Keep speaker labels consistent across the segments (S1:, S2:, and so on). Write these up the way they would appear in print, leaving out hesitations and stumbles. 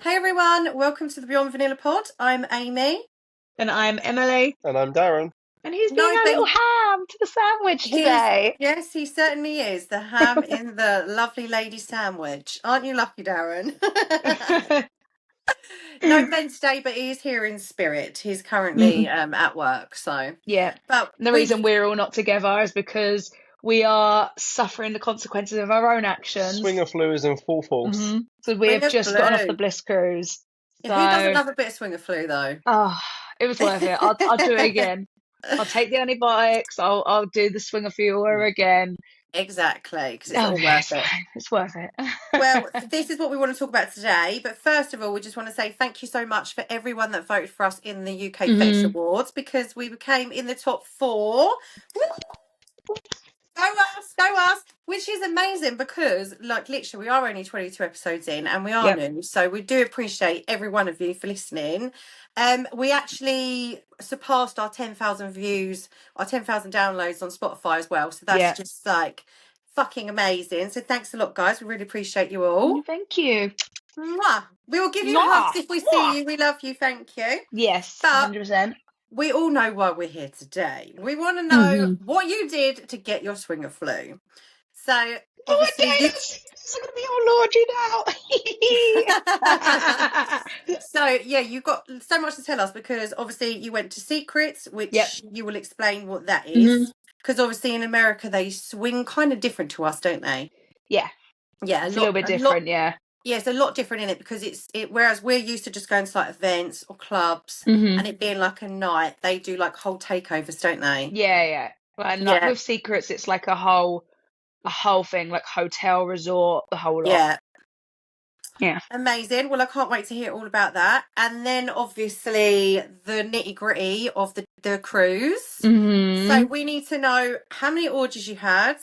S1: Hey everyone, welcome to the Beyond Vanilla Pod. I'm Amy.
S2: And I'm Emily.
S3: And I'm Darren.
S2: And he's being
S1: No,
S2: our
S1: but
S2: little ham to the sandwich today.
S1: Yes, he certainly is. The ham in the lovely lady sandwich. Aren't you lucky, Darren? No Ben today, but he is here in spirit. He's currently at work, so.
S2: Yeah.
S1: But
S2: And the reason we're all not together is because we are suffering the consequences of our own actions.
S3: Swinger flu is in full force.
S2: So we have
S1: Swinger
S2: just gotten off the Bliss Cruise.
S1: Who doesn't love a bit of swinger flu, though?
S2: Oh, it was worth it. I'll do it again. I'll take the antibiotics. I'll do the swinger flu again.
S1: Exactly, because it's all worth it.
S2: It's worth it.
S1: Well, this is what we want to talk about today. But first of all, we just want to say thank you so much for everyone that voted for us in the UK Fetch Awards, because we became in the top 4. Go us, which is amazing because, like, literally, we are only 22 episodes in and we are new. So we do appreciate every one of you for listening. We actually surpassed our 10,000 views, our 10,000 downloads on Spotify as well. So that's just like fucking amazing. So thanks a lot, guys. We really appreciate you all.
S2: Thank you.
S1: Mwah. We will give you hugs if we see you. We love you. Thank you.
S2: Yes,
S1: but
S2: 100%.
S1: We all know why we're here today. We want to know what you did to get your swinger flu. So, obviously,
S2: it's going to be all laundry now.
S1: So, yeah, you've got so much to tell us because obviously you went to Secrets, which you will explain what that is. Because obviously in America they swing kind of different to us, don't they?
S2: Yeah.
S1: Yeah,
S2: it's a little bit different, yeah.
S1: Yeah, it's a lot different in it because whereas we're used to just going to like events or clubs and it being like a night, they do like whole takeovers, don't they?
S2: Yeah. And like with Secrets, it's like a whole thing, like hotel, resort, the whole lot. Yeah.
S1: Amazing. Well, I can't wait to hear all about that. And then obviously the nitty gritty of the cruise. So we need to know how many orgies you had.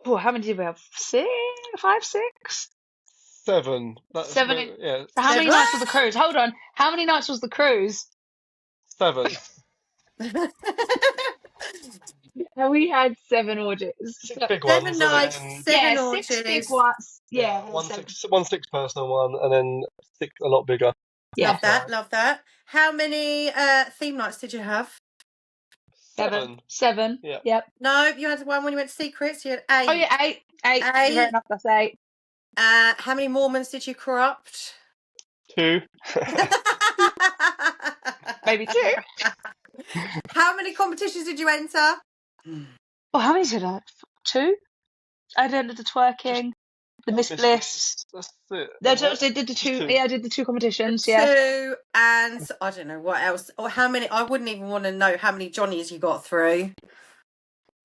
S2: Oh, how many did we have? 5, 6?
S3: 7.
S2: So how many nights was the cruise? Hold on. How many nights was the cruise?
S3: 7.
S2: We had 7 orgies.
S3: 6 big
S1: 7
S3: ones.
S1: nights, 7 orgies.
S2: 6 big ones. Yeah.
S3: One 6 personal one, and then 6 a lot bigger.
S1: Yeah. Love that. How many theme nights did you have?
S2: 7.
S3: Yeah.
S2: Yep.
S1: No, you had one when you went to Secrets. You had 8.
S2: Oh yeah, 8. Fair enough, that's 8.
S1: How many Mormons did you corrupt?
S3: 2.
S2: Maybe 2.
S1: How many competitions did you enter?
S2: Oh, how many did I? 2. I did the twerking, the Miss Bliss.
S3: That's it.
S2: I did the 2. Yeah, I did the 2 competitions.
S1: 2, and I don't know what else, or how many. I wouldn't even want to know how many Johnnies you got through.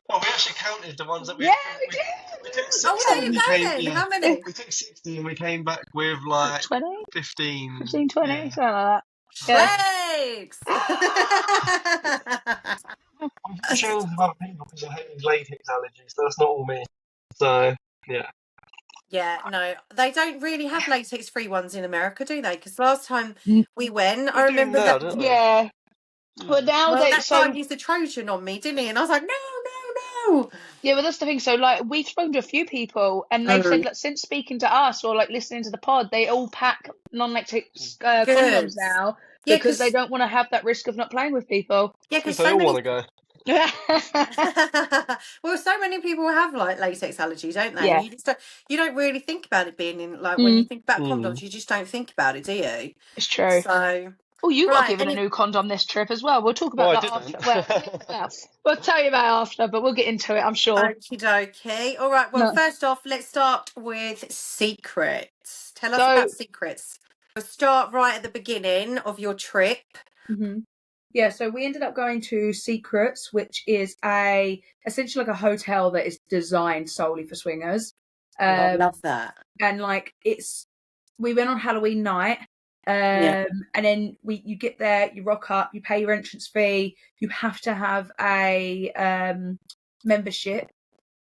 S3: Well, we actually counted the ones that we.
S2: Yeah, we did.
S3: We took 60.
S1: Oh, there you go then. How many?
S3: We took 60 and we came back with like
S2: 20,
S3: 15,
S2: 15, 20, something like that.
S1: Thanks.
S3: I'm sure there's other people because I hate latex allergies. So that's not all me. So yeah.
S1: Yeah, no, they don't really have latex-free ones in America, do they? Because last time we went, I remember that.
S2: Yeah. But now
S1: that guy used the Trojan on me, didn't he? And I was like, no.
S2: Yeah, well, that's the thing. So, like, we've spoken to a few people, and they've said that since speaking to us or like listening to the pod, they all pack non-latex condoms now because they don't want to have that risk of not playing with people.
S1: Yeah, because
S3: they all want to go.
S1: Well, so many people have like latex allergies, don't they?
S2: Yeah.
S1: You don't really think about it being in like when you think about condoms, you just don't think about it, do you?
S2: It's true.
S1: So.
S2: Oh, you got given a new condom this trip as well. We'll talk about that after. Well, we'll tell you about it after, but we'll get into it, I'm sure.
S1: Okie dokie. All right. Well, first off, let's start with Secrets. Tell us about Secrets. We'll start right at the beginning of your trip.
S4: Yeah, so we ended up going to Secrets, which is essentially like a hotel that is designed solely for swingers.
S1: I love that.
S4: And like we went on Halloween night. And then you get there, you rock up, you pay your entrance fee, you have to have a membership.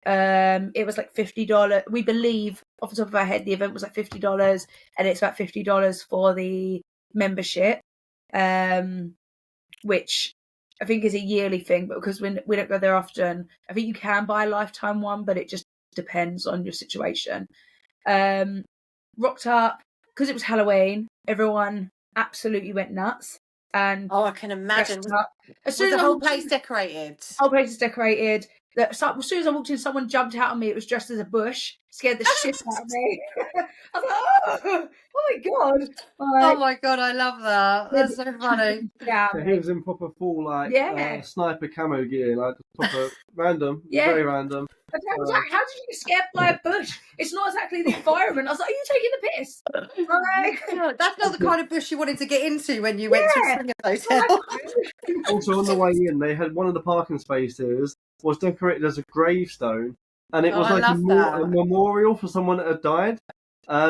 S4: It was like $50. We believe off the top of our head the event was like $50, and it's about $50 for the membership, which I think is a yearly thing, but because we don't go there often, I think you can buy a lifetime one, but it just depends on your situation. Rocked up. because it was Halloween, everyone absolutely went nuts. And
S1: I can imagine.
S4: As soon
S1: was
S4: as
S1: the whole place decorated?
S4: Whole place is decorated. As soon as I walked in, someone jumped out on me. It was dressed as a bush. Scared the shit out of me. I was like, oh my god.
S1: Oh my god, I love that. That's so funny.
S3: Yeah, he was in proper full sniper camo gear, like proper random, very random.
S4: How did you get scared by a bush? It's not exactly the environment. I was like, are you taking the piss?
S1: That's not the kind of bush you wanted to get into when you went to a swinger hotel.
S3: Also, on the way in, they had one of the parking spaces was decorated as a gravestone, and it was like a memorial for someone that had died.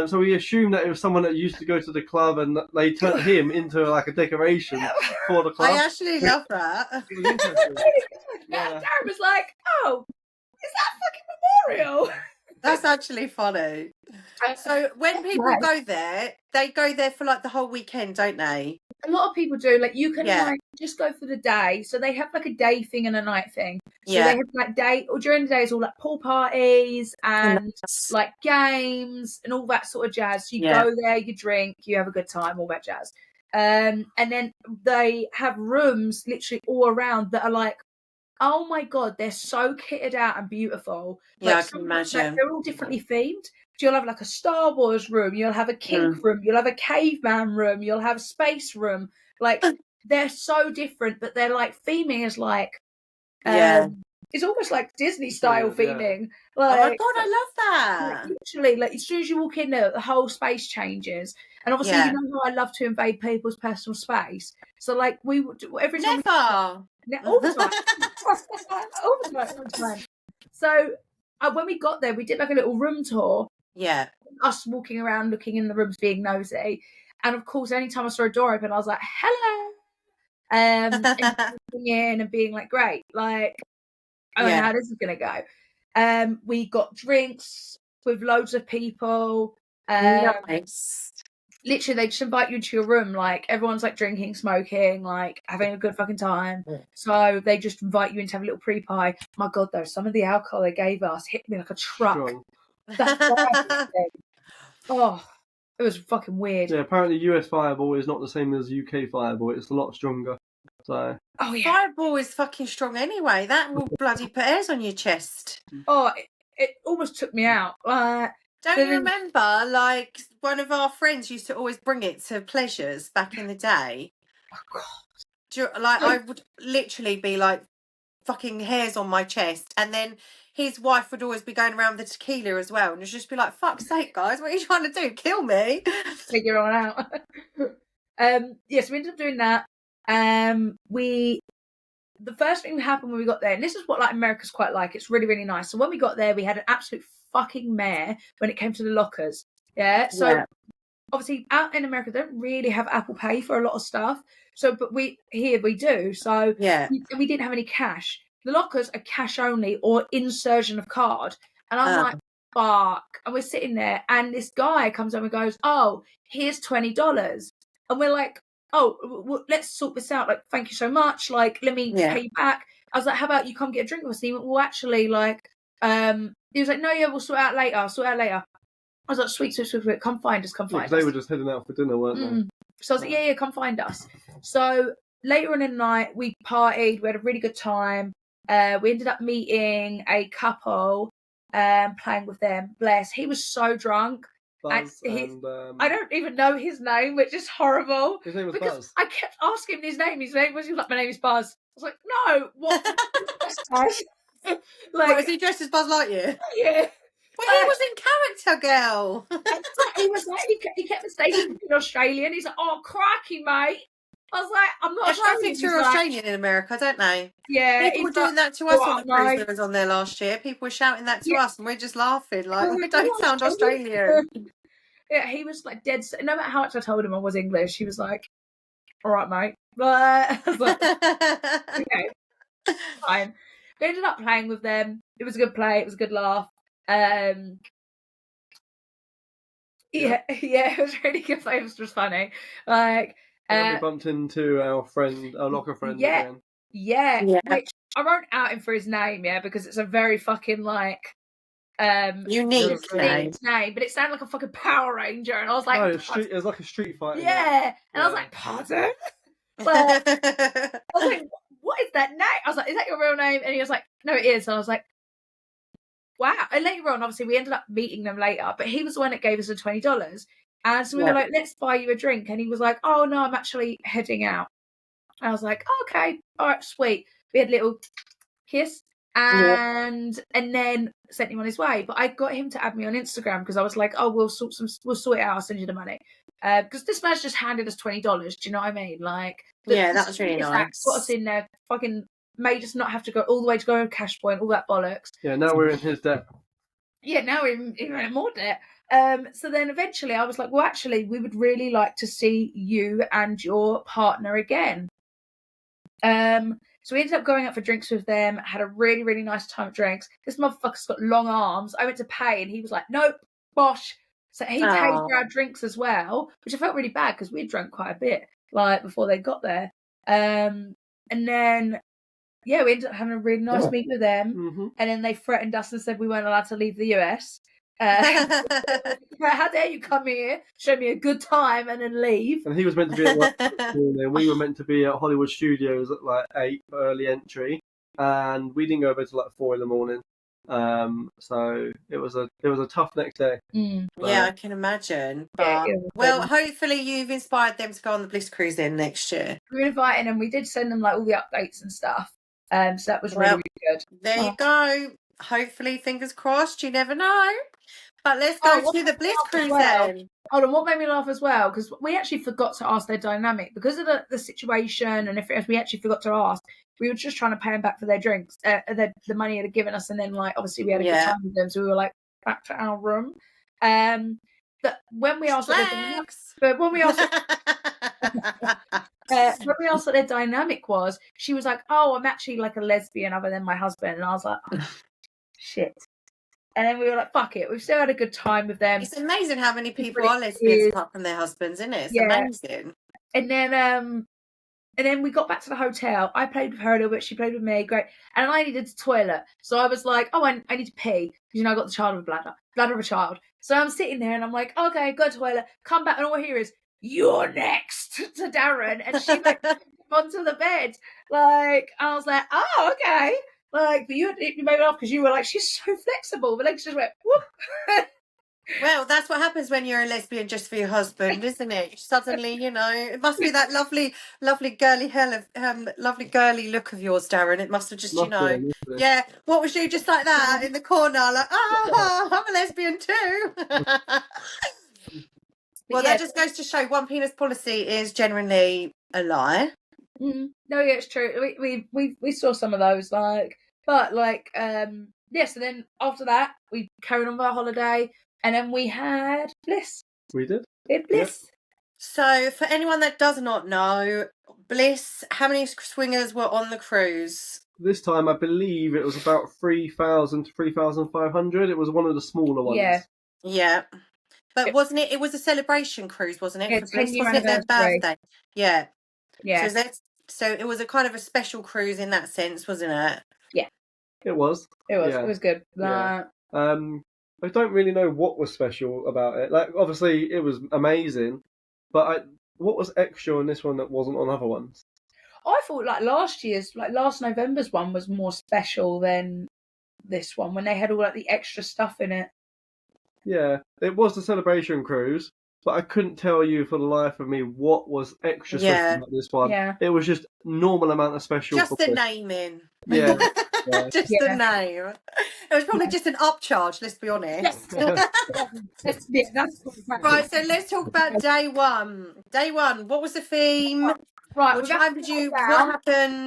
S3: So we assumed that it was someone that used to go to the club, and they turned him into like a decoration for the club.
S1: I actually love that.
S3: It was interesting.
S4: Darren was like, "Oh, is that fucking memorial?"
S1: That's actually funny. So when people go there, they go there for like the whole weekend, don't they?
S4: A lot of people do. Like, you can like just go for the day. So they have like a day thing and a night thing. So they have like day, or during the day, it's all like pool parties and like games and all that sort of jazz. So you go there, you drink, you have a good time, all that jazz. And then they have rooms literally all around that are like, oh my god, they're so kitted out and beautiful.
S1: Yeah, like, I can imagine.
S4: Like, they're all differently themed. So you'll have like a Star Wars room, you'll have a kink room, you'll have a caveman room, you'll have a space room. Like, they're so different, but they're like theming is like, it's almost like Disney style theming. Like,
S1: oh my god, I love that.
S4: Like, literally, like as soon as you walk in there, the whole space changes. And obviously, you know how I love to invade people's personal space. So like we would do every time. All the time. all the time. So when we got there, we did like a little room tour.
S1: Yeah.
S4: Us walking around, looking in the rooms, being nosy. And of course, anytime I saw a door open, I was like, hello. And coming in and being like, great. Like, I don't know how this is going to go. We got drinks with loads of people.
S1: Nice.
S4: Literally, they just invite you into your room. Like, everyone's like drinking, smoking, like having a good fucking time. So they just invite you in to have a little pre-pie. My God, though, some of the alcohol they gave us hit me like a truck. Oh, it was fucking weird.
S3: Yeah, apparently US Fireball is not the same as UK Fireball. It's a lot stronger. So.
S1: Fireball is fucking strong anyway. That will bloody put hairs on your chest.
S4: Oh, it almost took me out.
S1: Don't you remember, like, one of our friends used to always bring it to pleasures back in the day?
S4: Oh, God.
S1: Like, I would literally be like, fucking hairs on my chest. And then his wife would always be going around with the tequila as well. And it'd just be like, fuck's sake, guys, what are you trying to do? Kill me?
S4: Figure on out. Yes, we ended up doing that. The first thing that happened when we got there, and this is what like America's quite like, it's really, really nice. So when we got there, we had an absolute fucking mare when it came to the lockers. So obviously out in America, they don't really have Apple Pay for a lot of stuff. So, but we do. So we didn't have any cash. The lockers are cash only or insertion of card. And I'm like, fuck. And we're sitting there, and this guy comes over and goes, oh, here's $20. And we're like, oh, well, let's sort this out. Like, thank you so much. Like, let me pay you back. I was like, how about you come get a drink with us? And he went, well, actually, like, he was like, no, we'll sort it out later. I was like, sweet. Come find us.
S3: They were just heading out for dinner, weren't they?
S4: So I was like, yeah, come find us. So later on in the night, we partied. We had a really good time. We ended up meeting a couple, playing with them. Bless. He was so drunk.
S3: Buzz
S4: I don't even know his name, which is horrible.
S3: His name was
S4: because
S3: Buzz.
S4: I kept asking him his name. His name was like, my name is Buzz. I was like, no, what?
S1: Like, was he dressed as Buzz Lightyear?
S4: Yeah.
S1: Well, he was in character, girl.
S4: He was like, he kept mistaking being Australian. He's like, oh, crikey, mate. I was like, I'm not Australian.
S1: Everyone thinks you're Australian in America, don't they?
S4: Yeah.
S1: People were doing that to us on the cruise that was on there last year. People were shouting that to us, and we're just laughing like, we don't sound Australian.
S4: Yeah, he was like dead. No matter how much I told him I was English, he was like, all right, mate. But I was like, okay, fine. We ended up playing with them. It was a good play. It was a good laugh. Yeah, it was really good. It was just funny. Like,
S3: we bumped into our locker friend again.
S4: Yeah, which I won't out him for his name, because it's a very fucking like
S1: Unique name.
S4: But it sounded like a fucking Power Ranger, and I was like,
S3: no, it was like a Street Fighter.
S4: Yeah, and I was like, pardon? Like, I was like, what is that name? I was like, is that your real name? And he was like, no, it is. And I was like, wow. And later on, obviously, we ended up meeting them later, but he was the one that gave us the $20. And so we were like, let's buy you a drink. And he was like, oh, no, I'm actually heading out. I was like, okay, all right, sweet. We had a little kiss and then sent him on his way. But I got him to add me on Instagram because I was like, oh, we'll sort it out. I'll send you the money. Because this man's just handed us $20. Do you know what I mean? Like,
S1: that was really nice.
S4: Got us in there, fucking made us not have to go all the way to go to Cash Point, all that bollocks.
S3: Yeah, now we're in his debt.
S4: Yeah, now we're even in more debt. So then eventually I was like, well, actually, we would really like to see you and your partner again. So we ended up going out for drinks with them, had a really, really nice time at drinks. This motherfucker's got long arms. I went to pay and he was like, nope, bosh. So he paid for our drinks as well, which I felt really bad because we had drunk quite a bit, like, before they got there. And then, we ended up having a really nice meet with them. Mm-hmm. And then they threatened us and said we weren't allowed to leave the US. How dare you come here, show me a good time, and then leave? And
S3: he was meant to be at work, and we were meant to be at Hollywood Studios at like 8 early entry, and we didn't go over till like 4 in the morning. So it was a tough next day.
S1: I can imagine. But hopefully you've inspired them to go on the Bliss Cruise in next year.
S4: We're inviting them. We did send them like all the updates and stuff. So that was really, really good.
S1: There you go. Hopefully, fingers crossed. You never know. But let's go to the Bliss Cruise then.
S4: Hold on, what made me laugh as well? Because we actually forgot to ask their dynamic because of the situation, and if we actually forgot to ask, we were just trying to pay them back for their drinks, the money they'd given us, and then like obviously we had a good time with them, so we were like back to our room. But when we asked, when we asked what their dynamic was, she was like, "Oh, I'm actually like a lesbian other than my husband," and I was like, oh, "Shit." And then we were like, fuck it. We've still had a good time with them.
S1: It's amazing how many people are lesbians apart from their husbands, isn't it? It's amazing.
S4: And then we got back to the hotel. I played with her a little bit. She played with me. Great. And I needed the toilet. So I was like, oh, I need to pee. Because, I got the child of a bladder of a child. So I'm sitting there and I'm like, okay, go to the toilet. Come back. And all I hear is, you're next to Darren. And she like onto the bed. Like, I was like, oh, okay. Like, but you made me laugh because you were like, she's so flexible. But legs just went, whoop.
S1: Well, that's what happens when you're a lesbian just for your husband, isn't it? Suddenly, it must be that lovely girly look of yours, Darren. It must have just, yeah. What was you just like that in the corner? Like, I'm a lesbian too. Well, that just goes to show one penis policy is generally a lie.
S4: No, yeah, it's true. We saw some of those, like. But like, so then after that, we carried on with our holiday, and then we had Bliss.
S3: We did.
S4: We had Bliss.
S1: Yep. So for anyone that does not know, Bliss, how many swingers were on the cruise?
S3: This time, I believe it was about 3,000 to 3,500. It was one of the smaller ones.
S1: Yeah. But wasn't it? It was a celebration cruise, wasn't it?
S4: Yeah,
S1: for Bliss, wasn't it their birthday? Yeah.
S4: Yeah.
S1: So it was a kind of a special cruise in that sense, wasn't it?
S4: Yeah.
S3: It was.
S4: It was good.
S3: Yeah. I don't really know what was special about it. Like, obviously, it was amazing, but what was extra on this one that wasn't on other ones?
S4: I thought last November's one was more special than this one when they had all like the extra stuff in it.
S3: Yeah, it was the celebration cruise, but I couldn't tell you for the life of me what was extra special about this one.
S4: Yeah.
S3: It was just normal amount of special.
S1: Just the naming.
S3: Yeah.
S1: The name. It was probably just an upcharge, let's be honest. Right, so let's talk about day one. Day one, what was the theme?
S4: Right,
S1: what happened?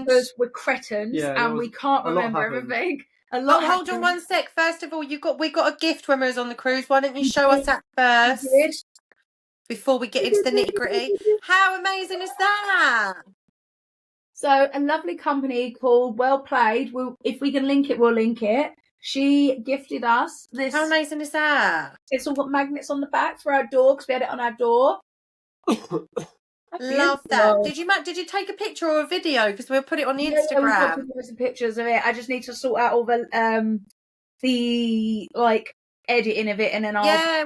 S4: Because we're cretins and we can't remember everything.
S1: Hold on one sec. First of all, we got a gift when we was on the cruise. Why don't you show us that first? Before we get into the nitty-gritty. How amazing is that?
S4: So a lovely company called Well Played. If we can link it, we'll link it. She gifted us this.
S1: How amazing is that?
S4: It's all got magnets on the back for our door because we had it on our door.
S1: Love that. Did you take a picture or a video? Because we'll put it on the Instagram.
S4: Yeah, we've got some pictures of it. I just need to sort out all the the like editing of it, and then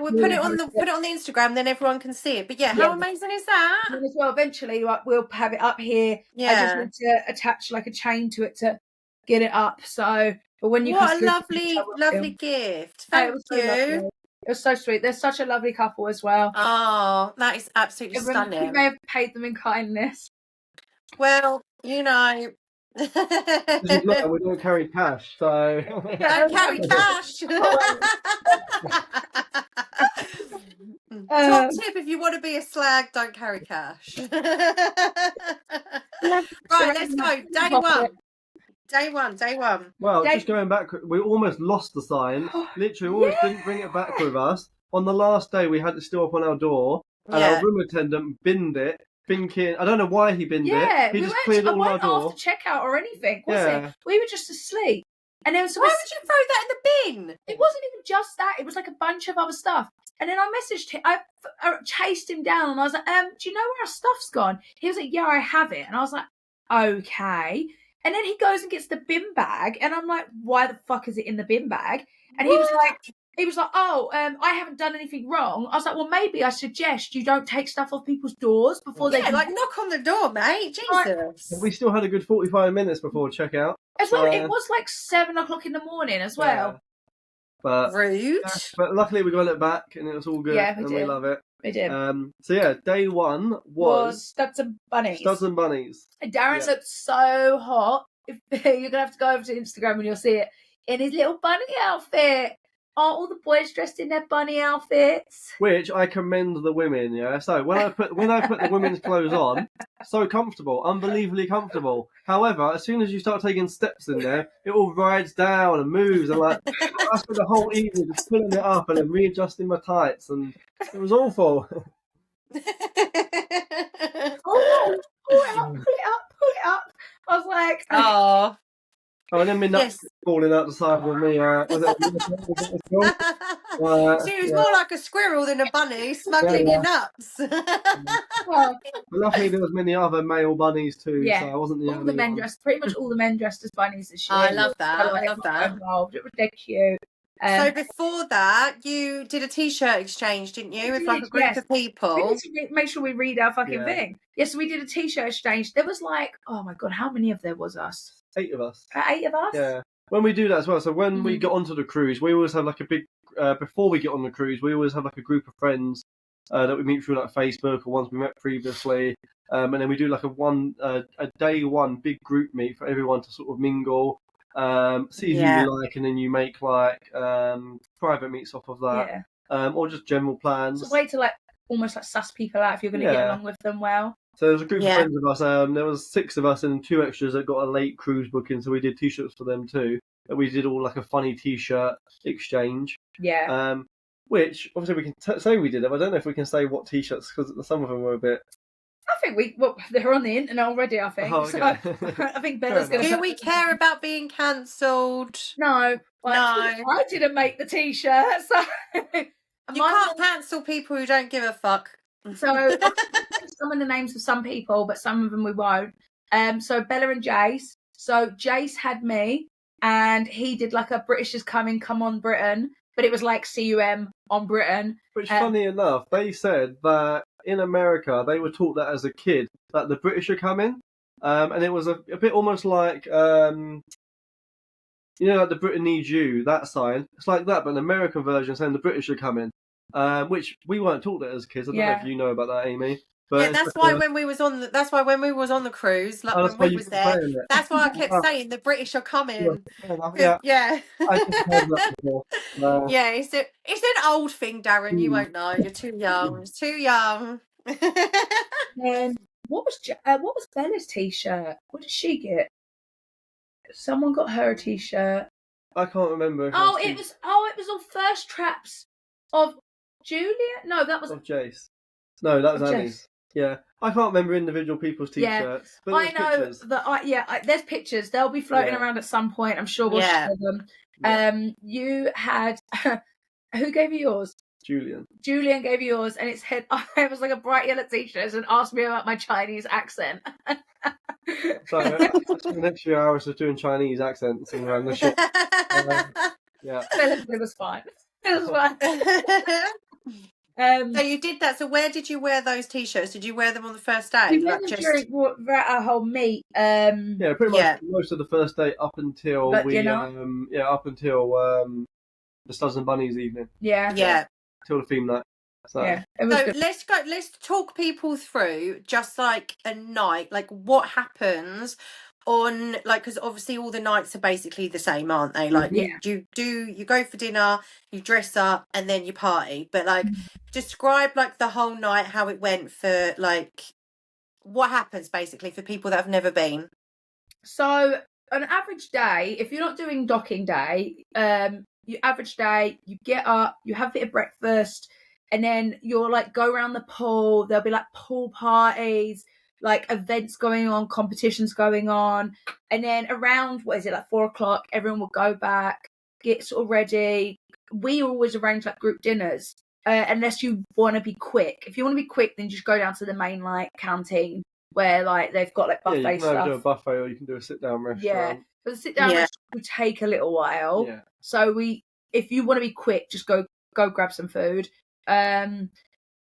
S1: we'll put it on the Instagram, then everyone can see it. But how amazing is that?
S4: And as well, eventually, like, we'll have it up here. I just need to attach like a chain to it to get it up. So, but when you
S1: what a lovely gift! Thank you.
S4: Lovely. It was so sweet. They're such a lovely couple as well.
S1: Oh, that is absolutely stunning.
S4: We may have paid them in kindness.
S1: Well, you know.
S3: We don't carry cash, so
S1: don't carry cash. Top tip: if you want to be a slag, don't carry cash. Right, let's go. Day one.
S3: Well, just going back, we almost lost the sign. Literally, almost didn't bring it back with us. On the last day, we had it still up on our door, and our room attendant binned it, thinking, I don't know why he binned it. He just cleared it all our door.
S4: After checkout or anything, was it? We were just asleep. And there was
S1: why would you throw that in the bin?
S4: It wasn't even just that. It was like a bunch of other stuff. And then I messaged him. I chased him down, and I was like, do you know where our stuff's gone? He was like, yeah, I have it. And I was like, okay. And then he goes and gets the bin bag, and I'm like, why the fuck is it in the bin bag? And he was like, oh, I haven't done anything wrong. I was like, well, maybe I suggest you don't take stuff off people's doors before they...
S1: like, knock on the door, mate. Jesus.
S3: We still had a good 45 minutes before checkout.
S4: As well, it was like 7 o'clock in the morning as well.
S3: But,
S1: rude.
S3: But luckily we got it back, and it was all good, we love it.
S4: We did.
S3: So day one was
S4: Studs and Bunnies.
S3: Studs and Bunnies.
S4: And Darren looked so hot. You're going to have to go over to Instagram and you'll see it. In his little bunny outfit. All the boys dressed in their bunny outfits.
S3: Which I commend the women, yeah. So when I put the women's clothes on, so comfortable, unbelievably comfortable. However, as soon as you start taking steps in there, it all rides down and moves, and like I spent the whole evening just pulling it up and then readjusting my tights, and it was awful.
S4: Pull it up. I was like,
S1: oh.
S3: Oh, and then my nuts falling out the side of me.
S1: She was more like a squirrel than a bunny, smuggling your nuts.
S3: But luckily, there was many other male bunnies too, so I wasn't the only one.
S4: Pretty much all the men dressed as bunnies this year.
S1: I love that.
S4: Involved. It was dead cute.
S1: So before that, you did a T-shirt exchange, didn't you, with like a group of people?
S4: We need to make sure we read our fucking thing. Yes, we did a T-shirt exchange. There was like, oh my God, how many of there was us?
S3: 8 of us.
S4: 8 of us?
S3: Yeah. When we do that as well, so when we get onto the cruise, we always have like a big, before we get on the cruise, we always have like a group of friends that we meet through like Facebook or ones we met previously. And then we do like a day one big group meet for everyone to sort of mingle, see who you like, and then you make like private meets off of that, or just general plans.
S4: It's a way to like almost like suss people out if you're going to get along with them well.
S3: So there was a group of friends of us. There was 6 of us and 2 extras that got a late cruise booking, so we did T-shirts for them too. And we did all like a funny T-shirt exchange.
S4: Yeah.
S3: Which obviously we can say we did it, but I don't know if we can say what T-shirts because some of them were a bit.
S4: I think they're on the internet already. I think.
S3: Oh, okay.
S4: So I think Bella's going to.
S1: Do we care about being cancelled?
S4: No. I didn't make the T-shirt, so
S2: You can't cancel people who don't give a fuck.
S4: So some of the names of some people, but some of them we won't. So Bella and Jace. So Jace had me, and he did like a British is coming, come on Britain, but it was like CUM on Britain.
S3: Which, funny enough, they said that in America they were taught that as a kid, that the British are coming, and it was a bit almost like you know, like the Britain needs you, that sign. It's like that, but an American version saying the British are coming. Which we weren't taught that as kids. I don't know if you know about that, Amy. But
S1: yeah, that's why when we was on the cruise, like when we was there, that's why I kept saying the British are coming. Yeah.
S3: I just heard that before.
S1: Yeah, it's an old thing, Darren. You won't know. You're too young. It's too young.
S4: And what was Bella's T-shirt? What did she get? Someone got her a T-shirt.
S3: I can't remember.
S4: It was all first traps of Julia. No, that was
S3: of Jace. No, that was Annie's. Yeah, I can't remember individual people's T-shirts. But I know pictures.
S4: That. There's pictures. They'll be floating around at some point. I'm sure we'll share them. Yeah. You had who gave you yours?
S3: Julian.
S4: Julian gave you yours, and it was like a bright yellow T-shirt and asked me about my Chinese accent.
S3: So I spent the next few hours just doing Chinese accents around the ship. Yeah.
S4: It was fine. It was fine.
S1: So you did that. So where did you wear those t-shirts? Did you wear them on the first day?
S4: We went during our whole meet.
S3: Yeah, pretty much most of the first day up until
S4: dinner.
S3: Up until the Studs and Bunnies evening.
S1: Yeah.
S3: Till the theme night. So,
S4: yeah, it was good.
S1: Let's talk people through just like a night, like what happens on, like, because obviously all the nights are basically the same, aren't they? Like you go for dinner, you dress up, and then you party. But like, describe like the whole night, how it went for like what happens basically for people that have never been.
S4: So an average day, if you're not doing docking day, your average day, you get up, you have a bit of breakfast, and then you'll like go around the pool. There'll be like pool parties, like events going on, competitions going on, and then around like 4:00, everyone will go back, get sort of ready. We always arrange like group dinners, unless you want to be quick. If you want to be quick, then just go down to the main like canteen where like they've got like buffet
S3: you can
S4: stuff.
S3: either do a buffet or you can do a sit down restaurant.
S4: Yeah, but the sit down restaurant will take a little while.
S3: Yeah.
S4: So if you want to be quick, just go grab some food. And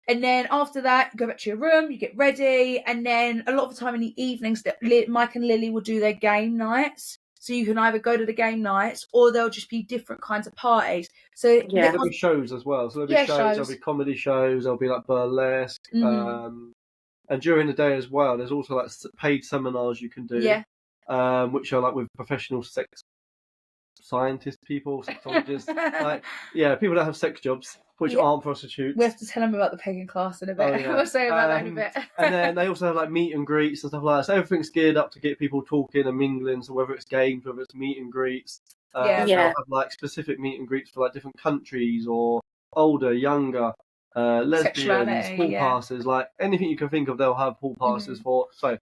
S4: then after that, you go back to your room, you get ready, and then a lot of the time in the evenings, Mike and Lily will do their game nights. So you can either go to the game nights, or there'll just be different kinds of parties. So
S3: there'll be shows as well. So there'll be shows. There'll be comedy shows. There'll be like burlesque. And during the day as well, there's also like paid seminars you can do. Which are like with professional sex scientist people, sexologists, people that have sex jobs, which aren't prostitutes.
S4: We have to tell them about the pegging class in a bit. We'll say about that in a bit.
S3: And then they also have like meet and greets and stuff like that. So everything's geared up to get people talking and mingling. So whether it's games, whether it's meet and greets, they'll have like specific meet and greets for like different countries or older, younger, lesbians, pool passes, like anything you can think of. They'll have pool passes for. So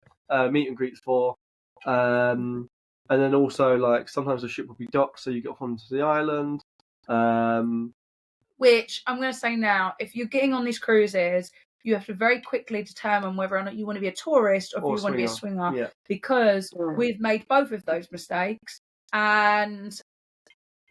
S3: meet and greets for. And then also, like, sometimes the ship will be docked, so you get off onto the island.
S4: Which, I'm going to say now, if you're getting on these cruises, you have to very quickly determine whether or not you want to be a tourist or if you want to be a swinger. Because we've made both of those mistakes. And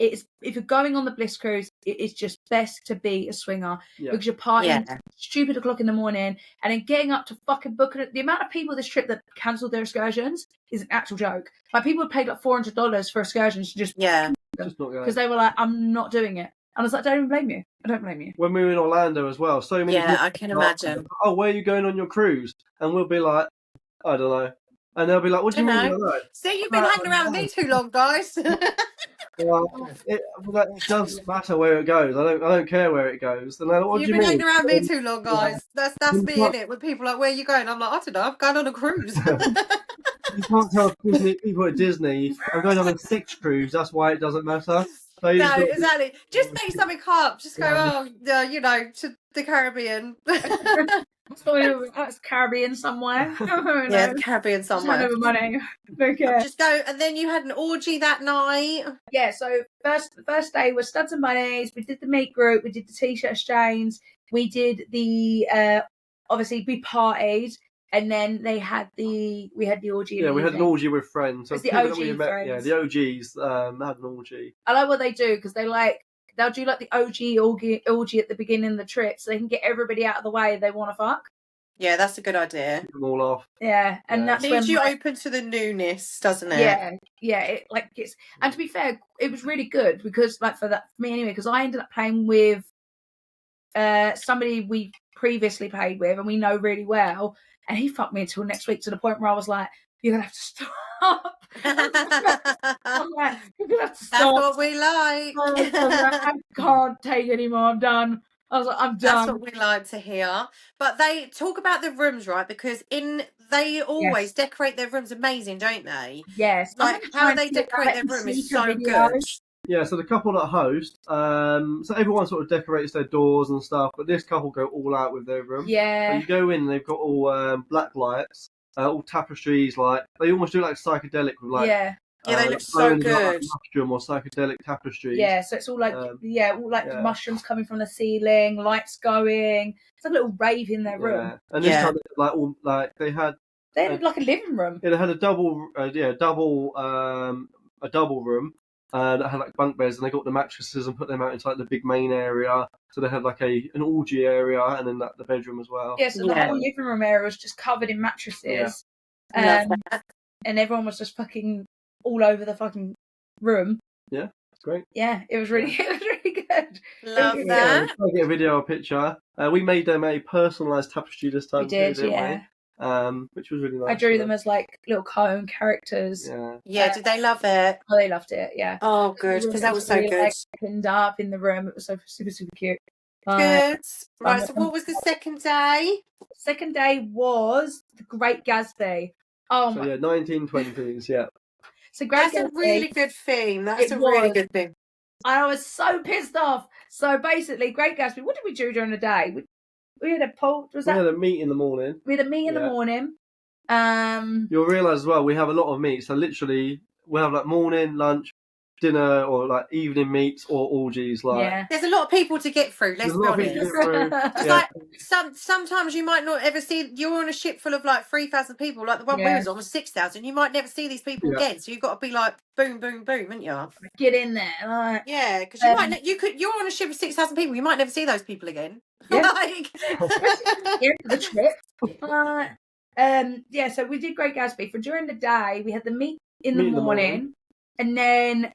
S4: if you're going on the Bliss Cruise, it is just best to be a swinger. Because you're partying stupid o'clock in the morning and then getting up to fucking book it. The amount of people this trip that cancelled their excursions is an actual joke. Like, people have paid like $400 for excursions to just because they were like, I'm not doing it. And I was like, I don't even blame you. I don't blame you.
S3: When we were in Orlando as well, so many people
S1: I can imagine.
S3: Oh, where are you going on your cruise? And we'll be like, I don't know. And they'll be like, what do you mean you don't know?
S1: See, you've been hanging around me too long, guys.
S3: It does matter where it goes. I don't care where it goes. And what
S1: You've been hanging around me too long, guys. That's me, innit? When people are like, where are you going? I'm like, I don't know. I'm going on a cruise.
S3: You can't tell people at Disney, I'm going on a 6 cruise. That's why it doesn't matter. So
S1: no, exactly. Just make something up. Just go, to the Caribbean.
S4: That's Caribbean somewhere.
S1: The Caribbean somewhere.
S4: Turn over money. Okay.
S1: Just go, and then you had an orgy that night.
S4: Yeah. So first day was Studs and Bunnies. We did the meet group. We did the t-shirt exchange. We did the obviously we partied, and then we had the orgy.
S3: Yeah, we had an orgy with friends. So
S4: it's the OG friends.
S3: Yeah, the OGs had an orgy.
S4: I like what they do because they'll do like the OG orgy at the beginning of the trip so they can get everybody out of the way they want to fuck.
S1: Yeah, that's a good idea.
S3: Keep them all off.
S4: Yeah, and that's
S1: leaves you open to the newness, doesn't it?
S4: Yeah. It like it's, and to be fair, it was really good because for me anyway, because I ended up playing with somebody we previously played with and we know really well, and he fucked me until next week to the point where I was like, you're gonna have to stop. I'm like, you're gonna have to stop.
S1: That's what we like.
S4: I can't take anymore. I'm done. I was like, I'm done.
S1: That's what we like to hear. But they talk about the rooms, right? Because they always decorate their rooms amazing, don't they?
S4: Yes.
S1: Like how they decorate their room is so good.
S3: Yeah, so the couple that host, so everyone sort of decorates their doors and stuff, but this couple go all out with their room.
S4: Yeah.
S3: So you go in, and they've got all black lights, all tapestries, like they almost do like psychedelic with like.
S1: Yeah, they look so good.
S3: Mushroom or psychedelic tapestries.
S4: Yeah, so it's all like mushrooms coming from the ceiling, lights going. It's like a little rave in their room.
S3: And this time, they had
S4: like a living room.
S3: Yeah, they had a double room. that had like bunk beds, and they got the mattresses and put them out into like the big main area. So they had like an orgy area, and then the bedroom as well.
S4: Yeah, so the whole living room area was just covered in mattresses.
S1: Yeah.
S4: And everyone was just fucking all over the fucking room.
S3: Yeah, it's great.
S4: Yeah, it was really, it was really good.
S1: Love that.
S3: I'll get a video or a picture. We made them a personalised tapestry this time.
S4: We did,
S3: too, didn't
S4: yeah.
S3: we? Which was really nice.
S4: I drew them as like little cone characters.
S1: Yeah, did they love it?
S4: Oh, they loved it, yeah.
S1: Oh, good, because that was so
S4: really,
S1: good.
S4: like, pinned up in the room. It was so super, super cute.
S1: Good. Right, so what was the second day?
S4: Second day was The Great Gatsby. Oh,
S3: so, 1920s, yeah.
S1: So That's Gatsby, a really good theme. That's a really good theme.
S4: I was so pissed off. So basically, Great Gatsby, what did we do during the day? We had a poll.
S3: We had a meet in the morning.
S4: We had a meet in the morning.
S3: You'll realise as well, we have a lot of meets. So literally, we have like morning, lunch, dinner, or like evening meets or orgies. Like
S1: there's a lot of people to get through. Let's be honest. Like sometimes you might not ever see. You're on a ship full of like 3,000 people. Like the one we was on was 6,000. You might never see these people again. So you've got to be like boom, boom, boom, haven't you?
S4: Get in there. Like,
S1: yeah, because you might. You're on a ship of 6,000 people. You might never see those people again.
S4: Yeah. Like, for the trip. So we did Great Gatsby. For during the day, we had the meet in the morning, and then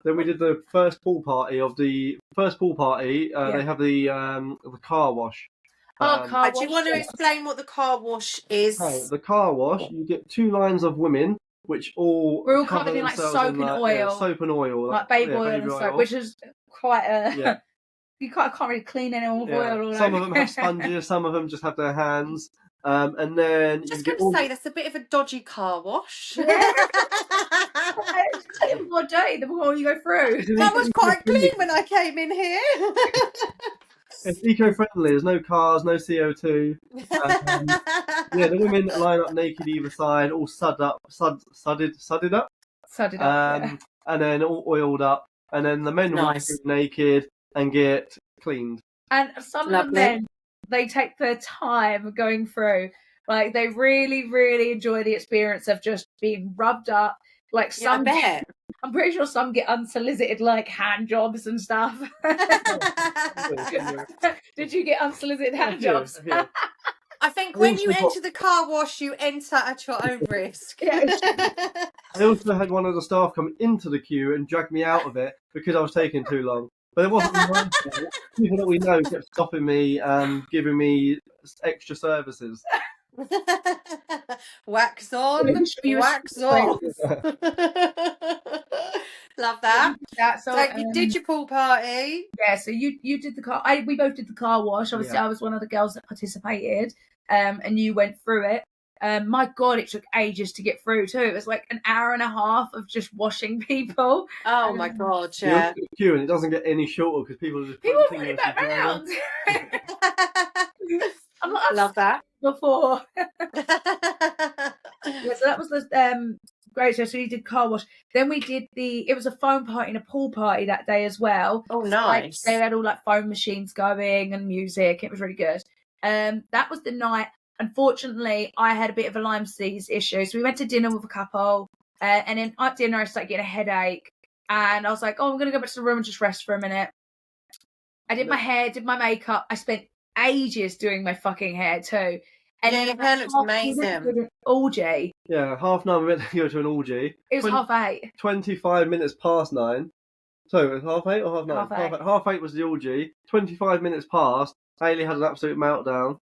S3: we did the first pool party of the first pool party. They have the car wash.
S1: Car wash. Do you want to explain what the car wash is?
S3: The car wash, you get 2 lines of women, which we're all
S4: covered in like soap and oil.
S3: Soap and oil.
S4: Like baby oil and soap, which is quite a... You can't really clean anyone with oil.
S3: Some of them have sponges, some of them just have their hands. And then
S1: just going to say that's a bit of a dodgy car wash.
S4: Yeah. It's getting more dirty the more you go through.
S1: That was quite clean when I came in here.
S3: It's eco-friendly. There's no cars, no CO2. The women line up naked either side, all sudded up. And then all oiled up. And then the men walk naked and get cleaned.
S4: And some of the men, they take their time going through. Like, they really, really enjoy the experience of just being rubbed up. Like, some I'm pretty sure some get unsolicited, like, hand jobs and stuff. Did you get unsolicited hand jobs?
S3: Yeah.
S1: I think when you enter the car wash, you enter at your own risk.
S3: I also had one of the staff come into the queue and drag me out of it because I was taking too long. But it wasn't my fault. People that we know kept stopping me and giving me extra services.
S1: Wax on, wax off. Love that. So you did your pool party.
S4: Yeah, so you did the car. We both did the car wash. Obviously, I was one of the girls that participated, and you went through it. My God, it took ages to get through too. It was like an hour and a half of just washing people.
S1: Oh my God, yeah.
S3: Queue, and it doesn't get any shorter because people are just
S4: putting back around.
S1: I love that.
S4: Before. Yeah, so that was the great. So we did car wash. Then we did it was a foam party and a pool party that day as well.
S1: Oh, nice.
S4: Like, they had all like foam machines going and music. It was really good. That was the night. Unfortunately, I had a bit of a Lyme disease issue. So we went to dinner with a couple. And then at dinner, I started getting a headache. And I was like, I'm going to go back to the room and just rest for a minute. I did my hair, did my makeup. I spent ages doing my fucking hair too. And
S1: your hair looks amazing.
S4: Orgy.
S3: Yeah, 9:30 we went to go to an orgy.
S4: It was 8:30.
S3: 25 minutes past 9. So it was 8:30 or 9:30?
S4: 8:30.
S3: 8:30 was the orgy. 25 minutes past. Hayley had an absolute meltdown.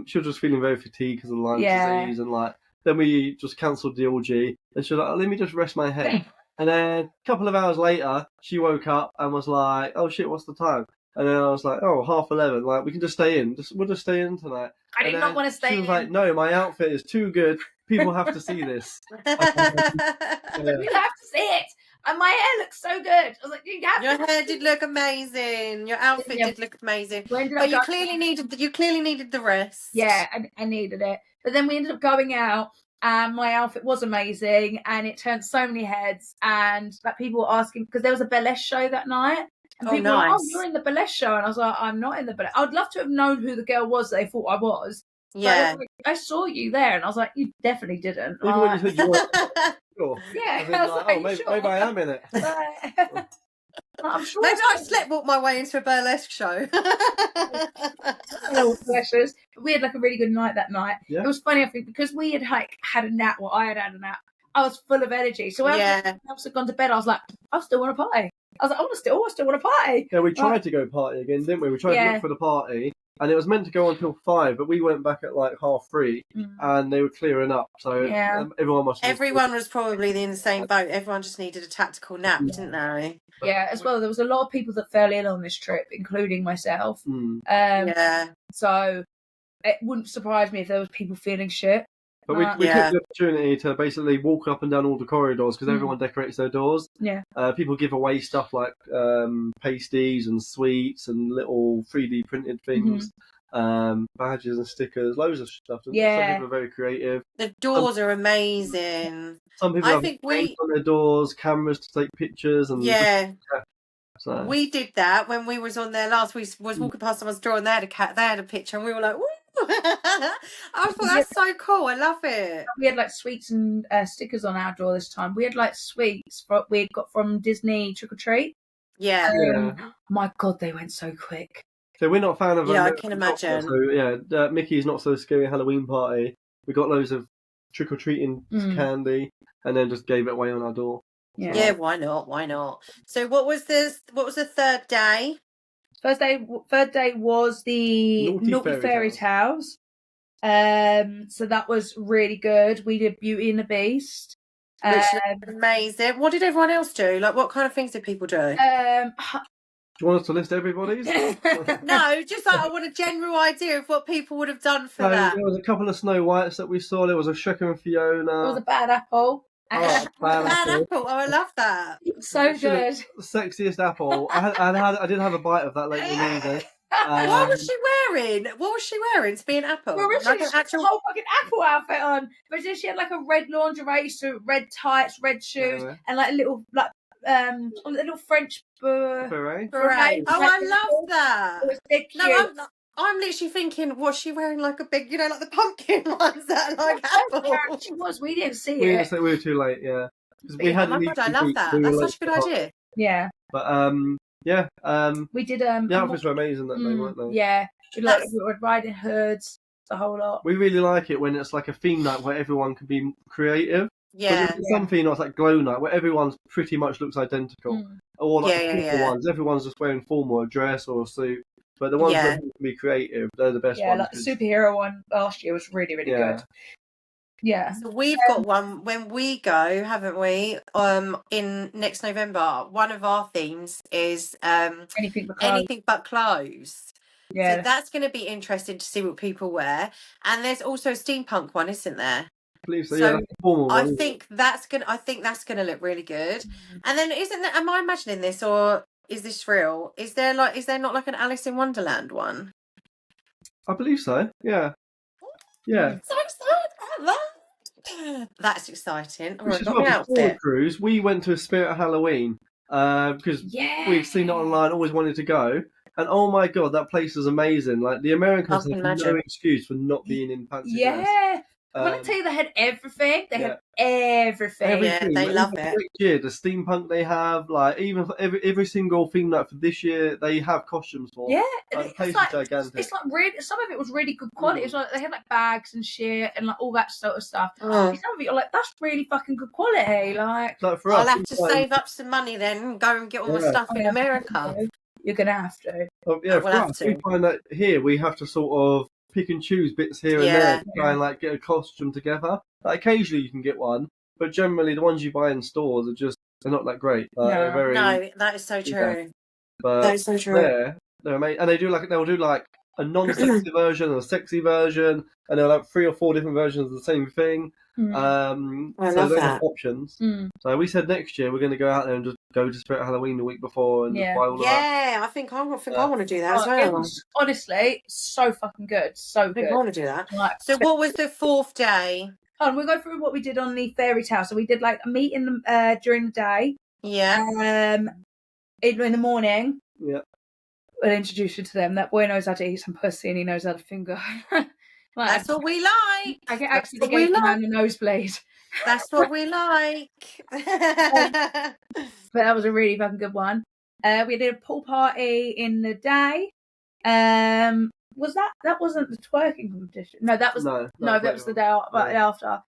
S3: She was just feeling very fatigued because of Lyme disease, and then we just cancelled the orgy. And she was like, let me just rest my head. And then a couple of hours later, she woke up and was like, oh shit, what's the time? And then I was like, 11:30. Like, we can just stay in. We'll just stay in tonight.
S4: I did not want to stay in.
S3: She was like, no, my outfit is too good. People have to see this.
S4: You have to see it. And my hair looks so good. I was like,
S1: your hair did look amazing. Your outfit did look amazing. But you clearly needed the rest.
S4: Yeah, I needed it. But then we ended up going out, and my outfit was amazing, and it turned so many heads. And like, people were asking, because there was a burlesque show that night. And people were like, you're in the burlesque show. And I was like, I'm not in the burlesque. I would love to have known who the girl was that they thought I was.
S1: Yeah.
S4: But I saw you there, and I was like, you definitely didn't.
S3: Even when you said you weren't sure.
S4: Yeah,
S3: I was like,
S4: sure.
S3: maybe I am in it.
S4: I'm sure.
S1: Maybe I sleepwalked my way into a burlesque show.
S4: We had like a really good night that night.
S3: Yeah.
S4: It was funny, I think, because we had like had a nap. Well, I had had a nap. I was full of energy. So when I had gone to bed, I was like, I still want to party. I was like, I still want to party.
S3: Yeah, we tried to go party again, didn't we? We tried to look for the party, and it was meant to go until 5, but we went back at like 3:30, and they were clearing up. So everyone
S1: was probably in the same boat. Everyone just needed a tactical nap, didn't they?
S4: Yeah, as well. There was a lot of people that fell in on this trip, including myself. So it wouldn't surprise me if there was people feeling shit.
S3: But we took the opportunity to basically walk up and down all the corridors because everyone decorates their doors.
S4: Yeah.
S3: People give away stuff like pasties and sweets and little 3D printed things, badges and stickers, loads of stuff. Some people are very creative.
S1: The doors are amazing.
S3: Some people have paint on their doors, cameras to take pictures, and so.
S1: We did that when we was on there last. We was walking past someone's door and they had a picture, and we were like, woo! I thought that's so cool. I love it.
S4: We had like sweets and stickers on our door this time. We had like sweets we got from Disney Trick or Treat. My God, they went so quick.
S3: So we're not a fan of
S1: I can imagine.
S3: So Mickey's Not So Scary Halloween Party. We got loads of trick or treating candy, and then just gave it away on our door.
S1: Yeah, why not? Why not? So what was the third day?
S4: Third day was the Naughty Fairy Tales. So that was really good. We did Beauty and the Beast.
S1: Which amazing. What did everyone else do? Like, what kind of things did people do?
S3: Do you want us to list everybody's?
S1: No, just like I want a general idea of what people would have done for that.
S3: There was a couple of Snow Whites that we saw. There was a Shrek and Fiona.
S4: There was a Bad Apple.
S3: Bad apple.
S1: Oh, I love that.
S4: So good.
S3: The sexiest apple. I did have a bite of that later in the evening.
S1: What was she wearing? What was she wearing to be an apple?
S4: Well, like an actual whole fucking apple outfit on. But then she had like a red lingerie suit, red tights, red shoes, and like a little French
S1: beret. Oh, I love that. No, I'm literally thinking, was she wearing like a big, like the pumpkin ones that are like apples?
S4: She was. We didn't see
S3: it. We were too late. Yeah.
S1: I love that. That's such a good idea.
S4: Yeah.
S3: But
S4: we did
S3: the outfits were amazing that day, weren't they?
S4: Yeah. We were riding hoods, the whole lot.
S3: We really like it when it's like a theme night where everyone can be creative.
S1: Yeah.
S3: Some theme nights like glow night where everyone pretty much looks identical. Or like the ones, everyone's just wearing formal, a dress or a suit. But the ones that can be creative, they're the best ones.
S4: Yeah, like the superhero one last year was really, really good. Yeah.
S1: So we've got one when we go, haven't we? In next November, one of our themes is anything but clothes. Yeah. So that's going to be interesting to see what people wear. And there's also a steampunk one, isn't there?
S3: I believe so. Yeah,
S1: I think that's gonna look really good. And then am I imagining this or is this real? Is there not like an Alice in Wonderland one?
S3: I believe so. Yeah. Yeah.
S1: So excited! That's exciting.
S3: Which is what before cruise, we went to a Spirit Halloween because we've seen it online, always wanted to go. And oh my God, that place is amazing. Like the Americans have no excuse for not being in fancy dress.
S4: Yeah. When I tell you they had everything, had everything.
S1: Yeah, they love it.
S3: Next year, the steampunk they have, like even for every single theme night for this year, they have costumes for.
S4: Yeah,
S3: the place is gigantic.
S4: It's like really, some of it was really good quality. It's like they had like bags and shit and like all that sort of stuff. Some of it, you're like, that's really fucking good quality. Like
S3: for us,
S1: I'll have to save up some money then and go and get all my stuff in America.
S4: You're gonna have to.
S3: For us, we find that here we have to sort of pick and choose bits here and there to try and like get a costume together. Like occasionally you can get one, but generally the ones you buy in stores they're not that great.
S1: No, that is so true.
S3: But
S1: that is so true.
S3: They're amazing, and they'll do like a non-sexy version and a sexy version, and they'll have 3 or 4 different versions of the same thing.
S1: I love that.
S3: Options. So we said next year we're going to go out there and just go to Spirit Halloween the week before and just buy all of that.
S1: Yeah, I think I want to do that as well.
S4: It was, honestly, so fucking good. So good.
S1: I want to do that. So what was the 4th day?
S4: We'll go through what we did on the fairy tale. So we did like a meet during the day.
S1: Yeah.
S4: In the morning.
S3: Yeah.
S4: We'll introduce you to them. That boy knows how to eat some pussy and he knows how to finger.
S1: That's what we like.
S4: I get actually getting around the nosebleed.
S1: That's what we like.
S4: But that was a really fucking good one. We did a pool party in the day. Was that wasn't the twerking competition? No, that was that was the day after.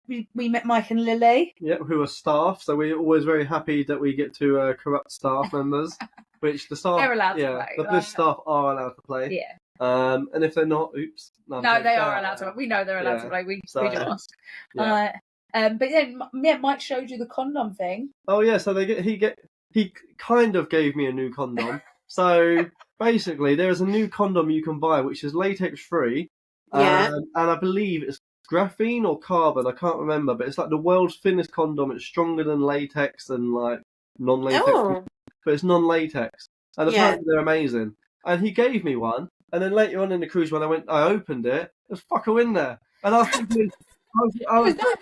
S4: We met Mike and Lily.
S3: Yeah, who are staff. So we're always very happy that we get to corrupt staff members, which the staff,
S4: they're allowed to play.
S3: The Bliss staff are allowed to play.
S4: Yeah.
S3: And if they're not, oops.
S4: No, they are allowed to. We know they're allowed to play. We do ask.
S3: Yeah.
S4: But then Mike showed you the condom thing.
S3: Oh yeah, so he kind of gave me a new condom. So basically, there is a new condom you can buy which is latex free.
S1: Yeah.
S3: And I believe it's graphene or carbon. I can't remember, but it's like the world's thinnest condom. It's stronger than latex and like non-latex, but it's non-latex. And apparently they're amazing. And he gave me one. And then later on in the cruise, when I opened it, there's fucker in there. And I was thinking,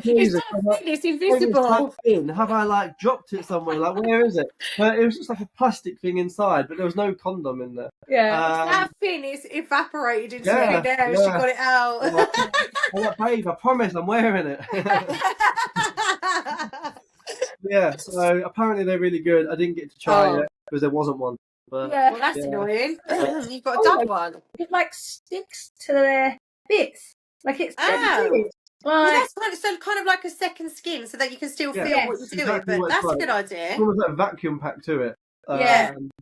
S1: is that invisible?
S3: Have I like dropped it somewhere? Like, where is it? It was just like a plastic thing inside, but there was no condom in there.
S1: Yeah, that thing is evaporated into thin air. She got it out.
S3: I'm like, babe, I promise I'm wearing it. Yeah, so apparently they're really good. I didn't get to try it because there wasn't one. But,
S1: well, that's annoying. You've got a done one.
S4: It like sticks to their bits, like it's
S1: well, that's kind of like a second skin, so that you can still feel what you're doing. But that's a good idea.
S3: It's almost like a vacuum pack to it.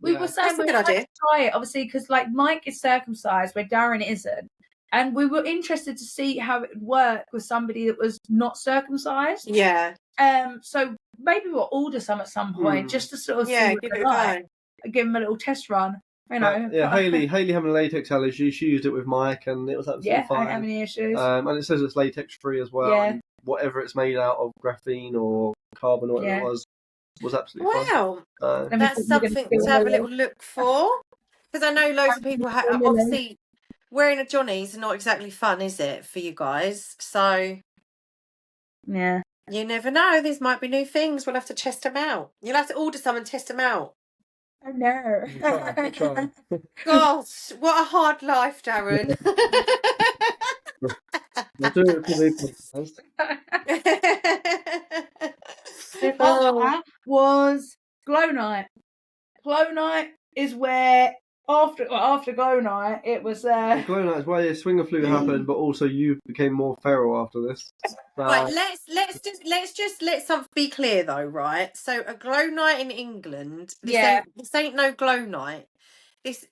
S4: We were saying we wanted to try it, obviously, because like Mike is circumcised, where Darren isn't, and we were interested to see how it would work with somebody that was not circumcised.
S1: Yeah.
S4: So maybe we'll order some at some point just to sort of see what
S1: give
S4: it
S1: it
S4: like. Give him a little test run. You know.
S3: Hayley having a latex allergy, she used it with Mike, and it was absolutely fine.
S4: I don't have any issues.
S3: And it says it's latex free as well.
S4: Yeah.
S3: And whatever it's made out of, graphene or carbon or whatever it was absolutely fine.
S1: Wow, that's something to have a little look for. Because I know loads of people obviously wearing a Johnny's not exactly fun, is it, for you guys? So
S4: yeah,
S1: you never know. These might be new things. We'll have to test them out. You'll have to order some and test them out.
S4: I know.
S3: Try.
S1: Gosh, what a hard life, Darren.
S3: I'll do it for the
S4: That was Glow Night. Glow Night is where after Glow Night it was
S3: Glow Night is where the swinger flu happened, but also you became more feral after this.
S1: Right, let's something be clear though, right? So a Glow Night in England, this ain't no Glow Night.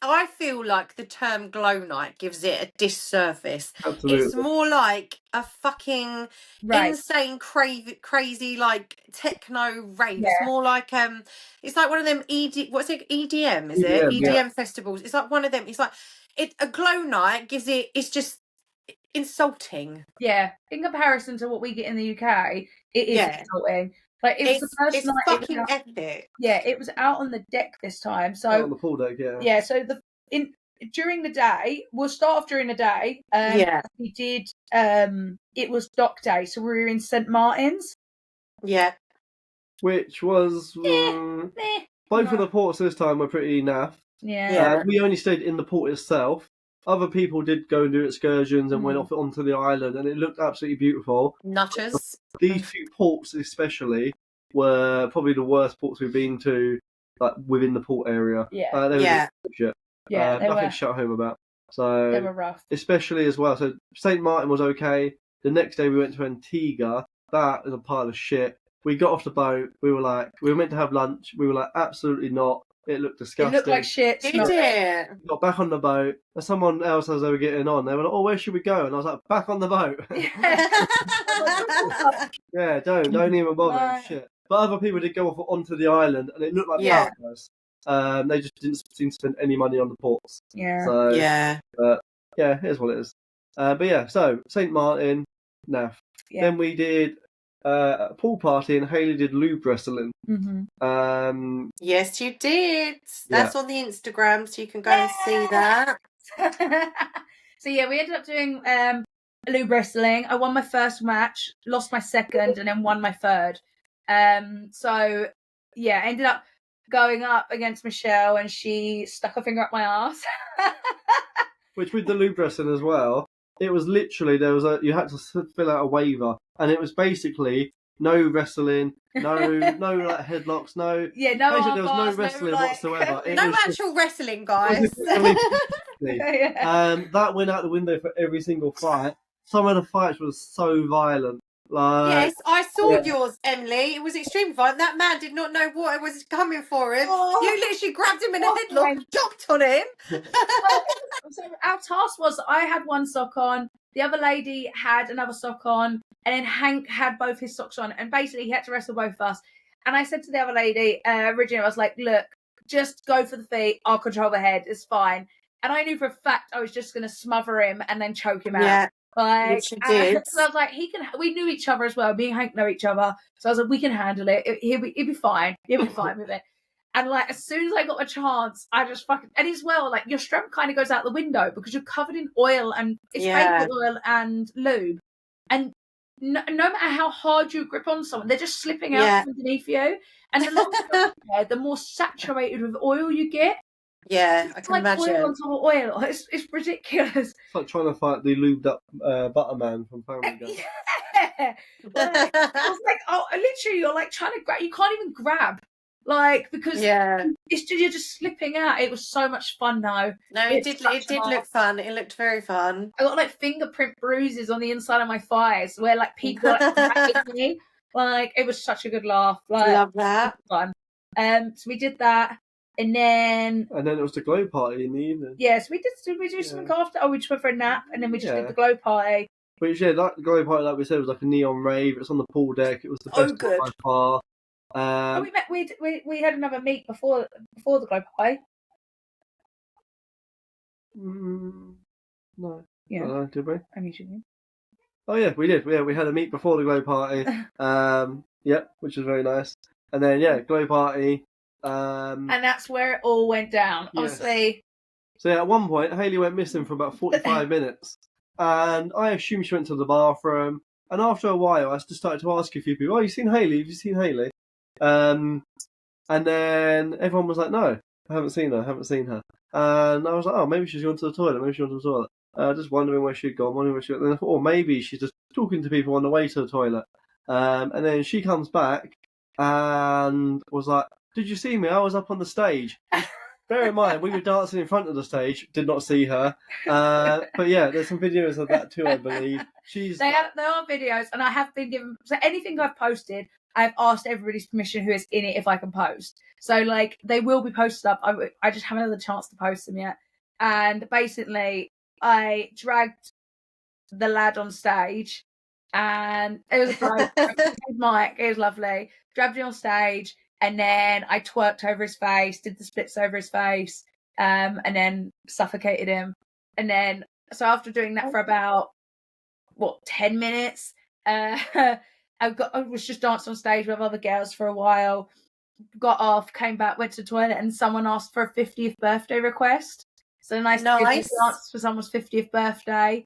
S1: I feel like the term Glow Night gives it a disservice.
S3: Absolutely.
S1: It's more like a fucking insane, crazy like techno rave. It's more like it's like one of them EDM, is it? EDM festivals. It's like one of them. It's like a Glow Night it's just insulting.
S4: Yeah, in comparison to what we get in the UK, it is insulting. Like it was the first night.
S1: It's fucking epic.
S4: Yeah, it was out on the deck this time. So
S3: out on the pool deck,
S4: yeah. So during the day, we'll start off during the day. We did. It was dock day, so we were in St Martin's.
S1: Yeah.
S3: Which was both of the ports this time were pretty naff.
S4: Yeah.
S3: We only stayed in the port itself. Other people did go and do excursions and went off onto the island, and it looked absolutely beautiful.
S1: Nutters.
S3: These two ports especially were probably the worst ports we've been to, like within the port area.
S4: Yeah.
S3: They were shit. Nothing to shut home about. So
S4: they were rough.
S3: Especially as well. So St Martin was okay. The next day we went to Antigua. That was a pile of shit. We got off the boat. We were meant to have lunch. We were like, absolutely not. It looked disgusting.
S4: It looked like shit.
S1: Did it?
S3: We got back on the boat, and someone else, as they were getting on, they were like, "Oh, where should we go?" And I was like, "Back on the boat." Yeah, don't even bother. Shit. But other people did go off onto the island, and it looked like paradise. They just didn't seem to spend any money on the ports.
S4: Yeah.
S3: So, here's what it is. So St Martin, naff.
S4: Yeah.
S3: Then we did a pool party, and Hayley did lube wrestling.
S1: Yes, you did. That's on the Instagram, so you can go and see that.
S4: So we ended up doing lube wrestling. I won my first match, lost my second, and then won my third. Ended up going up against Michelle, and she stuck her finger up my ass.
S3: Which with the lube wrestling as well, it was literally you had to fill out a waiver, and it was basically no wrestling, no like headlocks, no.
S4: Yeah, no.
S3: Basically, there was no wrestling whatsoever. It
S1: no
S3: was
S1: actual wrestling, guys.
S3: That went out the window for every single fight. Some of the fights were so violent.
S1: Yes, I saw yours, Emily. It was extremely violent. That man did not know what was coming for him. You literally grabbed him in a headlock, jumped on him.
S4: So our task was, I had one sock on, the other lady had another sock on, and then Hank had both his socks on, and basically he had to wrestle both of us. And I said to the other lady, originally I was like, look, just go for the feet, I'll control the head, it's fine. And I knew for a fact I was just going to smother him and then choke him out. Like,
S1: which you did.
S4: So I was like, we knew each other as well. Me and Hank know each other. So I was like, we can handle it. He'll be fine. He'll be fine with it. And like, as soon as I got a chance, I just fucking, and as well, like, your strength kind of goes out the window because you're covered in oil, and it's baby oil and lube. And no matter how hard you grip on someone, they're just slipping out from underneath you. And the longer there, the more saturated with oil you get.
S1: Yeah, I can imagine.
S4: Oil on top of oil. It's ridiculous.
S3: It's like trying to fight the lubed up Butterman from Family Guy.
S4: Yeah. Like, I was like, oh, literally, you're like trying to grab. You can't even grab, like, because you're just slipping out. It was so much fun, though.
S1: No, it did look fun. It looked very fun.
S4: I got like fingerprint bruises on the inside of my thighs where like people were like me. Like, it was such a good laugh. Like,
S1: love that.
S4: Fun. So we did that. And then
S3: it was the glow party in the evening.
S4: Yes, we do something after. Oh, we just went for a nap, and then we just did the glow party.
S3: Which like the glow party, like we said, was like a neon rave. It was on the pool deck. It was the best by far.
S4: We had another meet before the glow party.
S3: No.
S4: Yeah.
S3: Did we?
S4: I'm usually.
S3: Oh yeah, we did. Yeah, we had a meet before the glow party. Which was very nice. And then glow party.
S4: And that's where it all went down, obviously.
S3: So at one point, Hayley went missing for about 45 minutes, and I assumed she went to the bathroom. And after a while, I just started to ask a few people, "Oh, you seen Hayley? Have you seen Hayley?" And then everyone was like, "No, I haven't seen her." And I was like, "Oh, maybe she's gone to the toilet. Just wondering where she'd gone. And then I thought, oh, maybe she's just talking to people on the way to the toilet." And then she comes back and was like, "Did you see me? I was up on the stage." Bear in mind, we were dancing in front of the stage. Did not see her. But yeah, there's some videos of that too, I believe.
S4: There are videos, and I have been given. So anything I've posted, I've asked everybody's permission who is in it if I can post. So like, they will be posted up. I just haven't had the chance to post them yet. And basically, I dragged the lad on stage, and it was a bloke. Mike, it was lovely. Dragged him on stage. And then I twerked over his face, did the splits over his face, and then suffocated him. And then, so after doing that for about, 10 minutes, I was just dancing on stage with other girls for a while, got off, came back, went to the toilet, and someone asked for a 50th birthday request. So then I dance for someone's 50th birthday,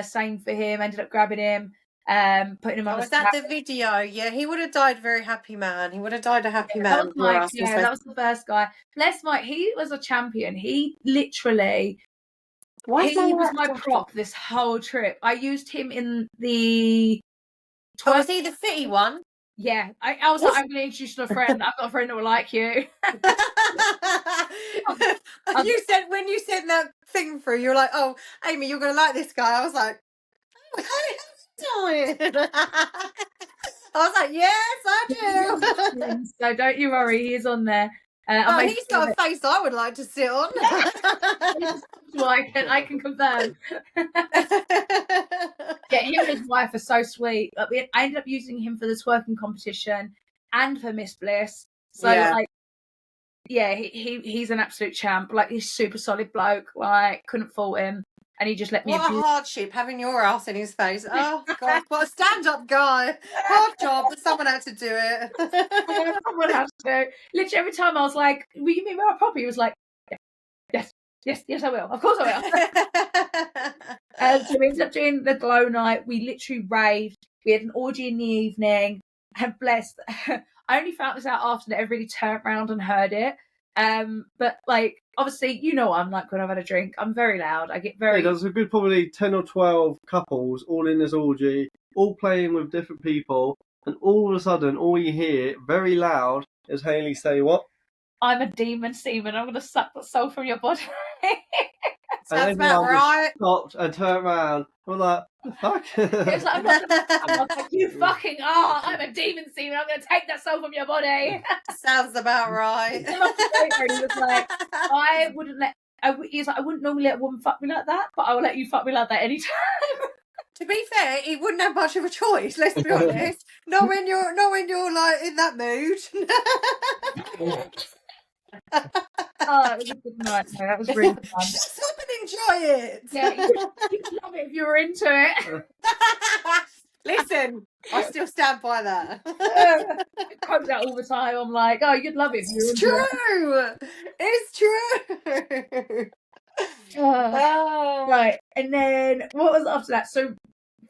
S4: same for him, ended up grabbing him. Putting him on.
S1: Was that the video? Yeah, he would have died very happy man. He would have died a happy man.
S4: That was the first guy. Bless Mike. He was a champion. He literally. He was my prop this whole trip. I used him in the.
S1: Was he the fitty one?
S4: Yeah, I was like, I'm going to introduce you to a friend. I've got a friend that will like you.
S1: When you sent that thing through, you were like, "Oh, Amy, you're going to like this guy." I was like, "Oh, I was like, yes, I do.
S4: So don't you worry, he is on there.
S1: He's got a face I would like to sit on.
S4: Well, I can confirm. Yeah, him and his wife are so sweet. I ended up using him for the twerking competition and for Miss Bliss. So he's an absolute champ. Like, he's super solid bloke. Like, couldn't fault him. And he just let me.
S1: What a hardship having your ass in his face. Oh God, what a stand-up guy. Hard job, but someone had to do it.
S4: Someone had to. Literally every time I was like, "Will you meet me on property?" He was like, "Yes, I will. Of course I will." So we ended up doing the glow night. We literally raved. We had an orgy in the evening. And blessed, I only found this out after that everybody turned around and heard it. But like, obviously, you know what I'm like when I've had a drink. I'm very loud. I get very.
S3: Yeah, there's a good probably 10 or 12 couples all in this orgy, all playing with different people, and all of a sudden, all you hear very loud is Hayley say, "What?
S4: I'm a demon semen. I'm going to suck the soul from your body."
S1: Sounds about right.
S3: Stopped and turned around. I'm like, the fuck?
S4: It's like, I'm not gonna, I was like, you fucking are. I'm a demon semen. I'm going to take that soul from your body.
S1: Sounds about right.
S4: He was like, I wouldn't let. He's like, I wouldn't normally let a woman fuck me like that, but I will let you fuck me like that anytime.
S1: To be fair, he wouldn't have much of a choice. Let's be honest. Not when you're like in that mood.
S4: Oh, it was a good night. No, that was really fun.
S1: Shut up and enjoy it.
S4: Yeah, you'd love it if you were into it.
S1: Listen, I still stand by that.
S4: I quote that all the time. I'm like, oh, you'd love it if you were into
S1: it. It's true.
S4: Right, and then what was after that? So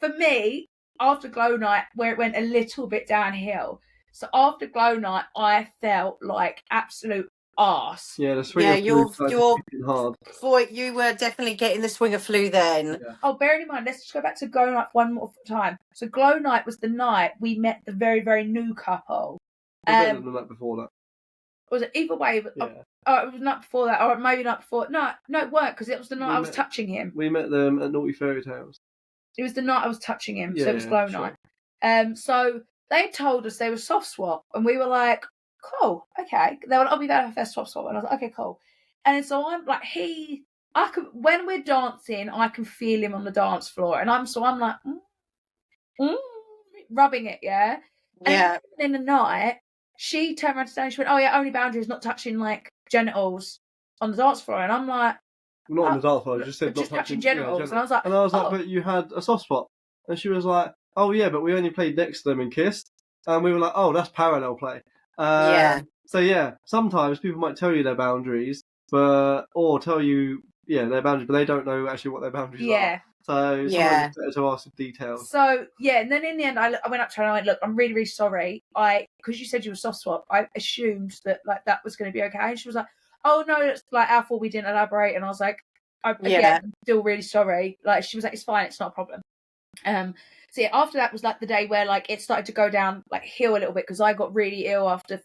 S4: for me, after Glow Night, where it went a little bit downhill. So after Glow Night, I felt like absolute arse.
S3: Yeah, the swing of flu
S1: you're
S3: hard.
S1: Boy, you were definitely getting the swing of flu then.
S3: Yeah.
S4: Oh, bearing in mind, let's just go back to Glow Night one more time. So Glow Night was the night we met the very, very new couple.
S3: Better than the night before that.
S4: Was it either way?
S3: Yeah.
S4: Oh, it was not before that, or maybe not before. No, it weren't, because it was the night I was touching him.
S3: We met them at Naughty Fairy Tales.
S4: It was the night I was touching him,
S3: yeah,
S4: so it was Glow Night. So they told us they were soft swap, and we were like, cool, okay. They were like, oh, we've had our first soft swap, and I was like, okay, cool. And so I'm like, when we're dancing, I can feel him on the dance floor, and I'm like, rubbing it, yeah.
S1: Yeah.
S4: And in the night, she turned around to and she went, oh yeah, only boundary is not touching like genitals on the dance floor. And I'm like,
S3: not on the dance floor, I just said
S4: just
S3: not
S4: touching genitals. And I was like,
S3: but you had a soft spot. And she was like, oh yeah, but we only played next to them and kissed. And we were like, oh, that's parallel play. So yeah, sometimes people might tell you their boundaries, or tell you their boundaries, but they don't know actually what their boundaries are. So sometimes it's better to ask for details.
S4: So yeah, and then in the end, I went up to her and I went, look, I'm really, really sorry. Because you said you were soft swap, I assumed that like that was going to be okay. And she was like, oh no, it's like our fault, we didn't elaborate. And I was like, again, I'm still really sorry. Like she was like, it's fine, it's not a problem. So yeah, after that was like the day where like it started to go down like hill a little bit, because I got really ill after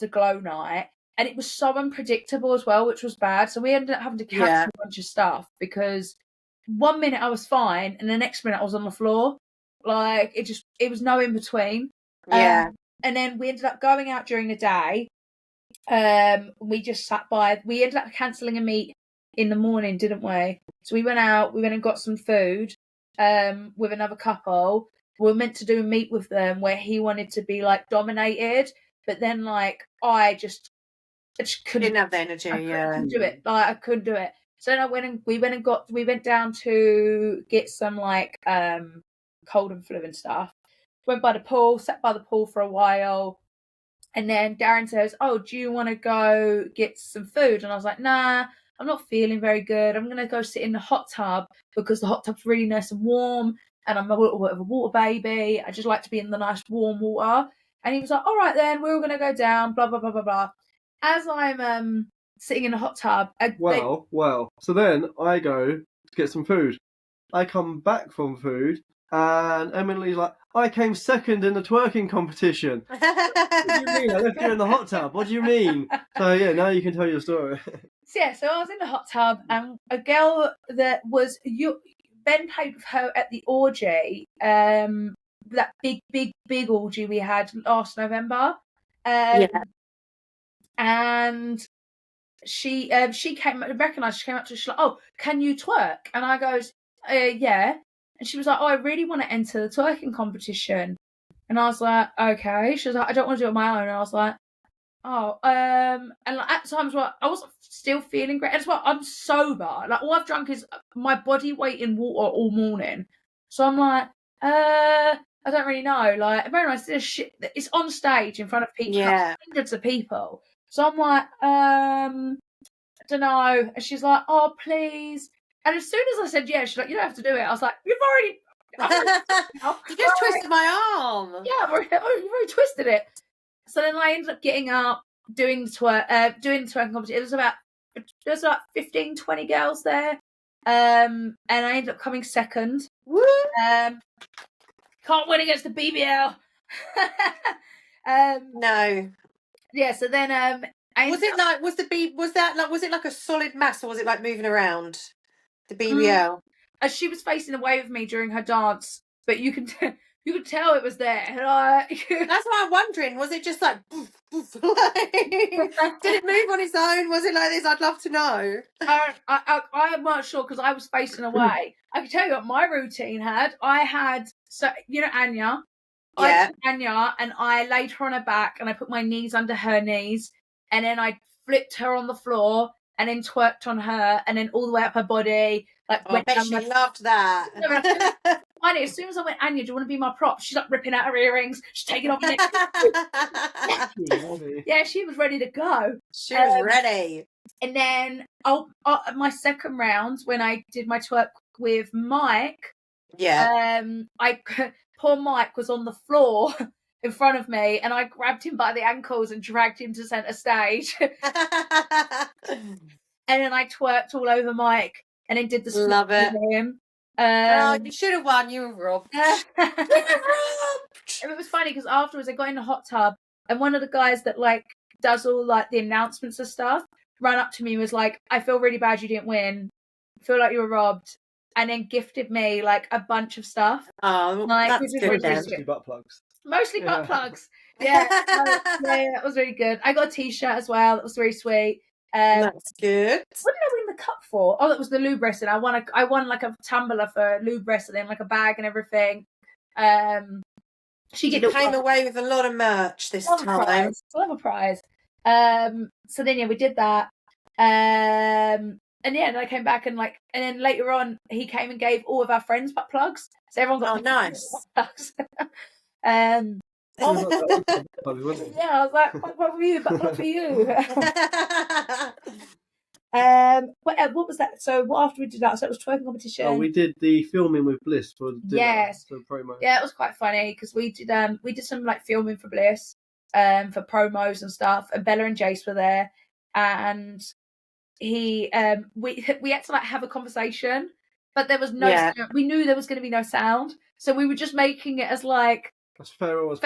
S4: Glow Night. And it was so unpredictable as well, which was bad. So we ended up having to cancel a bunch of stuff, because 1 minute I was fine and the next minute I was on the floor. Like it was no in between.
S1: Yeah.
S4: And then we ended up going out during the day. We just sat by. We ended up cancelling a meet in the morning, didn't we? So we went out. We went and got some food with another couple. We were meant to do a meet with them where he wanted to be like dominated, but then like I just couldn't.
S1: Didn't have the energy.
S4: I couldn't do it. Like I couldn't do it. So then we went down to get some like cold and flu and stuff. Went by the pool, sat by the pool for a while, and then Darren says, oh, do you want to go get some food? And I was like, nah, I'm not feeling very good. I'm going to go sit in the hot tub because the hot tub's really nice and warm, and I'm a little bit of a water baby. I just like to be in the nice warm water. And he was like, all right then, we're all going to go down, blah, blah, blah, blah, blah. As I'm sitting in a hot tub.
S3: So then I go to get some food. I come back from food, and Emily's like, I came second in the twerking competition. What do you mean? I left you in the hot tub. What do you mean? So yeah, now you can tell your story.
S4: So I was in the hot tub, and a girl that was Ben played with her at the orgy, that big orgy we had last November. And she came recognised. She came up to us, she's like, oh, can you twerk? And I goes, yeah. And she was like, oh, I really want to enter the twerking competition. And I was like, okay. She was like, I don't want to do it on my own. And I was like, oh, and like, at times where I wasn't still feeling great. As well, I'm sober. Like all I've drunk is my body weight in water all morning. So I'm like, I don't really know. Like, very nice. It's on stage in front of people, like hundreds of people. So I'm like, I don't know. And she's like, oh, please. And as soon as I said yes, she's like, you don't have to do it. I was like, you've already
S1: you just twisted my arm.
S4: Yeah, you've already twisted it. So then I ended up getting up. doing the twerking competition. There was about 15, 20 girls there. And I ended up coming second.
S1: Woo!
S4: Can't win against the BBL.
S1: No.
S4: Yeah, so then
S1: was it like a solid mass, or was it like moving around the BBL?
S4: She was facing away with me during her dance, but you can tell it was there.
S1: That's why I'm wondering, was it just like, did it move on its own? Was it like this? I'd love to know.
S4: I am not sure because I was facing away. I can tell you what my routine had. So you know Anya.
S1: Yeah.
S4: I took Anya and I laid her on her back and I put my knees under her knees and then I flipped her on the floor and then twerked on her and then all the way up her body.
S1: I bet she loved that.
S4: Funny, as soon as I went, Anya, do you want to be my prop? She's like ripping out her earrings. She's taking off her neck. Yeah, she was ready to go.
S1: She was ready.
S4: And then my second round, when I did my twerk with Mike, poor Mike was on the floor in front of me, and I grabbed him by the ankles and dragged him to centre stage. And then I twerked all over Mike, and then did the split with him.
S1: You should have won. You were robbed.
S4: It was funny because afterwards I got in the hot tub, and one of the guys that does all the announcements and stuff ran up to me and was like, "I feel really bad you didn't win. I feel like you were robbed." And then gifted me a bunch of stuff.
S1: Oh, that's good.
S3: Mostly butt plugs.
S4: Mostly butt plugs. Yeah, that was really good. I got a T-shirt as well. That was very sweet.
S1: That's good.
S4: What did I win the cup for? Oh, that was the lube wrestling. I won a tumbler for lube wrestling, a bag and everything.
S1: She came away with a lot of merch this time.
S4: Love a prize. So then we did that. And then I came back and then later on he came and gave all of our friends butt plugs. So everyone got
S1: nice.
S4: Butt plugs. Yeah, I was like, butt plug for you, butt plug for you. What was that? So what after we did that? So it was twerking competition.
S3: Oh, we did the filming with Bliss for dinner.
S4: Yes.
S3: So promo.
S4: Yeah, it was quite funny because we did some filming for Bliss, for promos and stuff. And Bella and Jace were there, and we had to have a conversation, but there was no sound. We knew there was going to be no sound, so we were just making it as
S3: feral as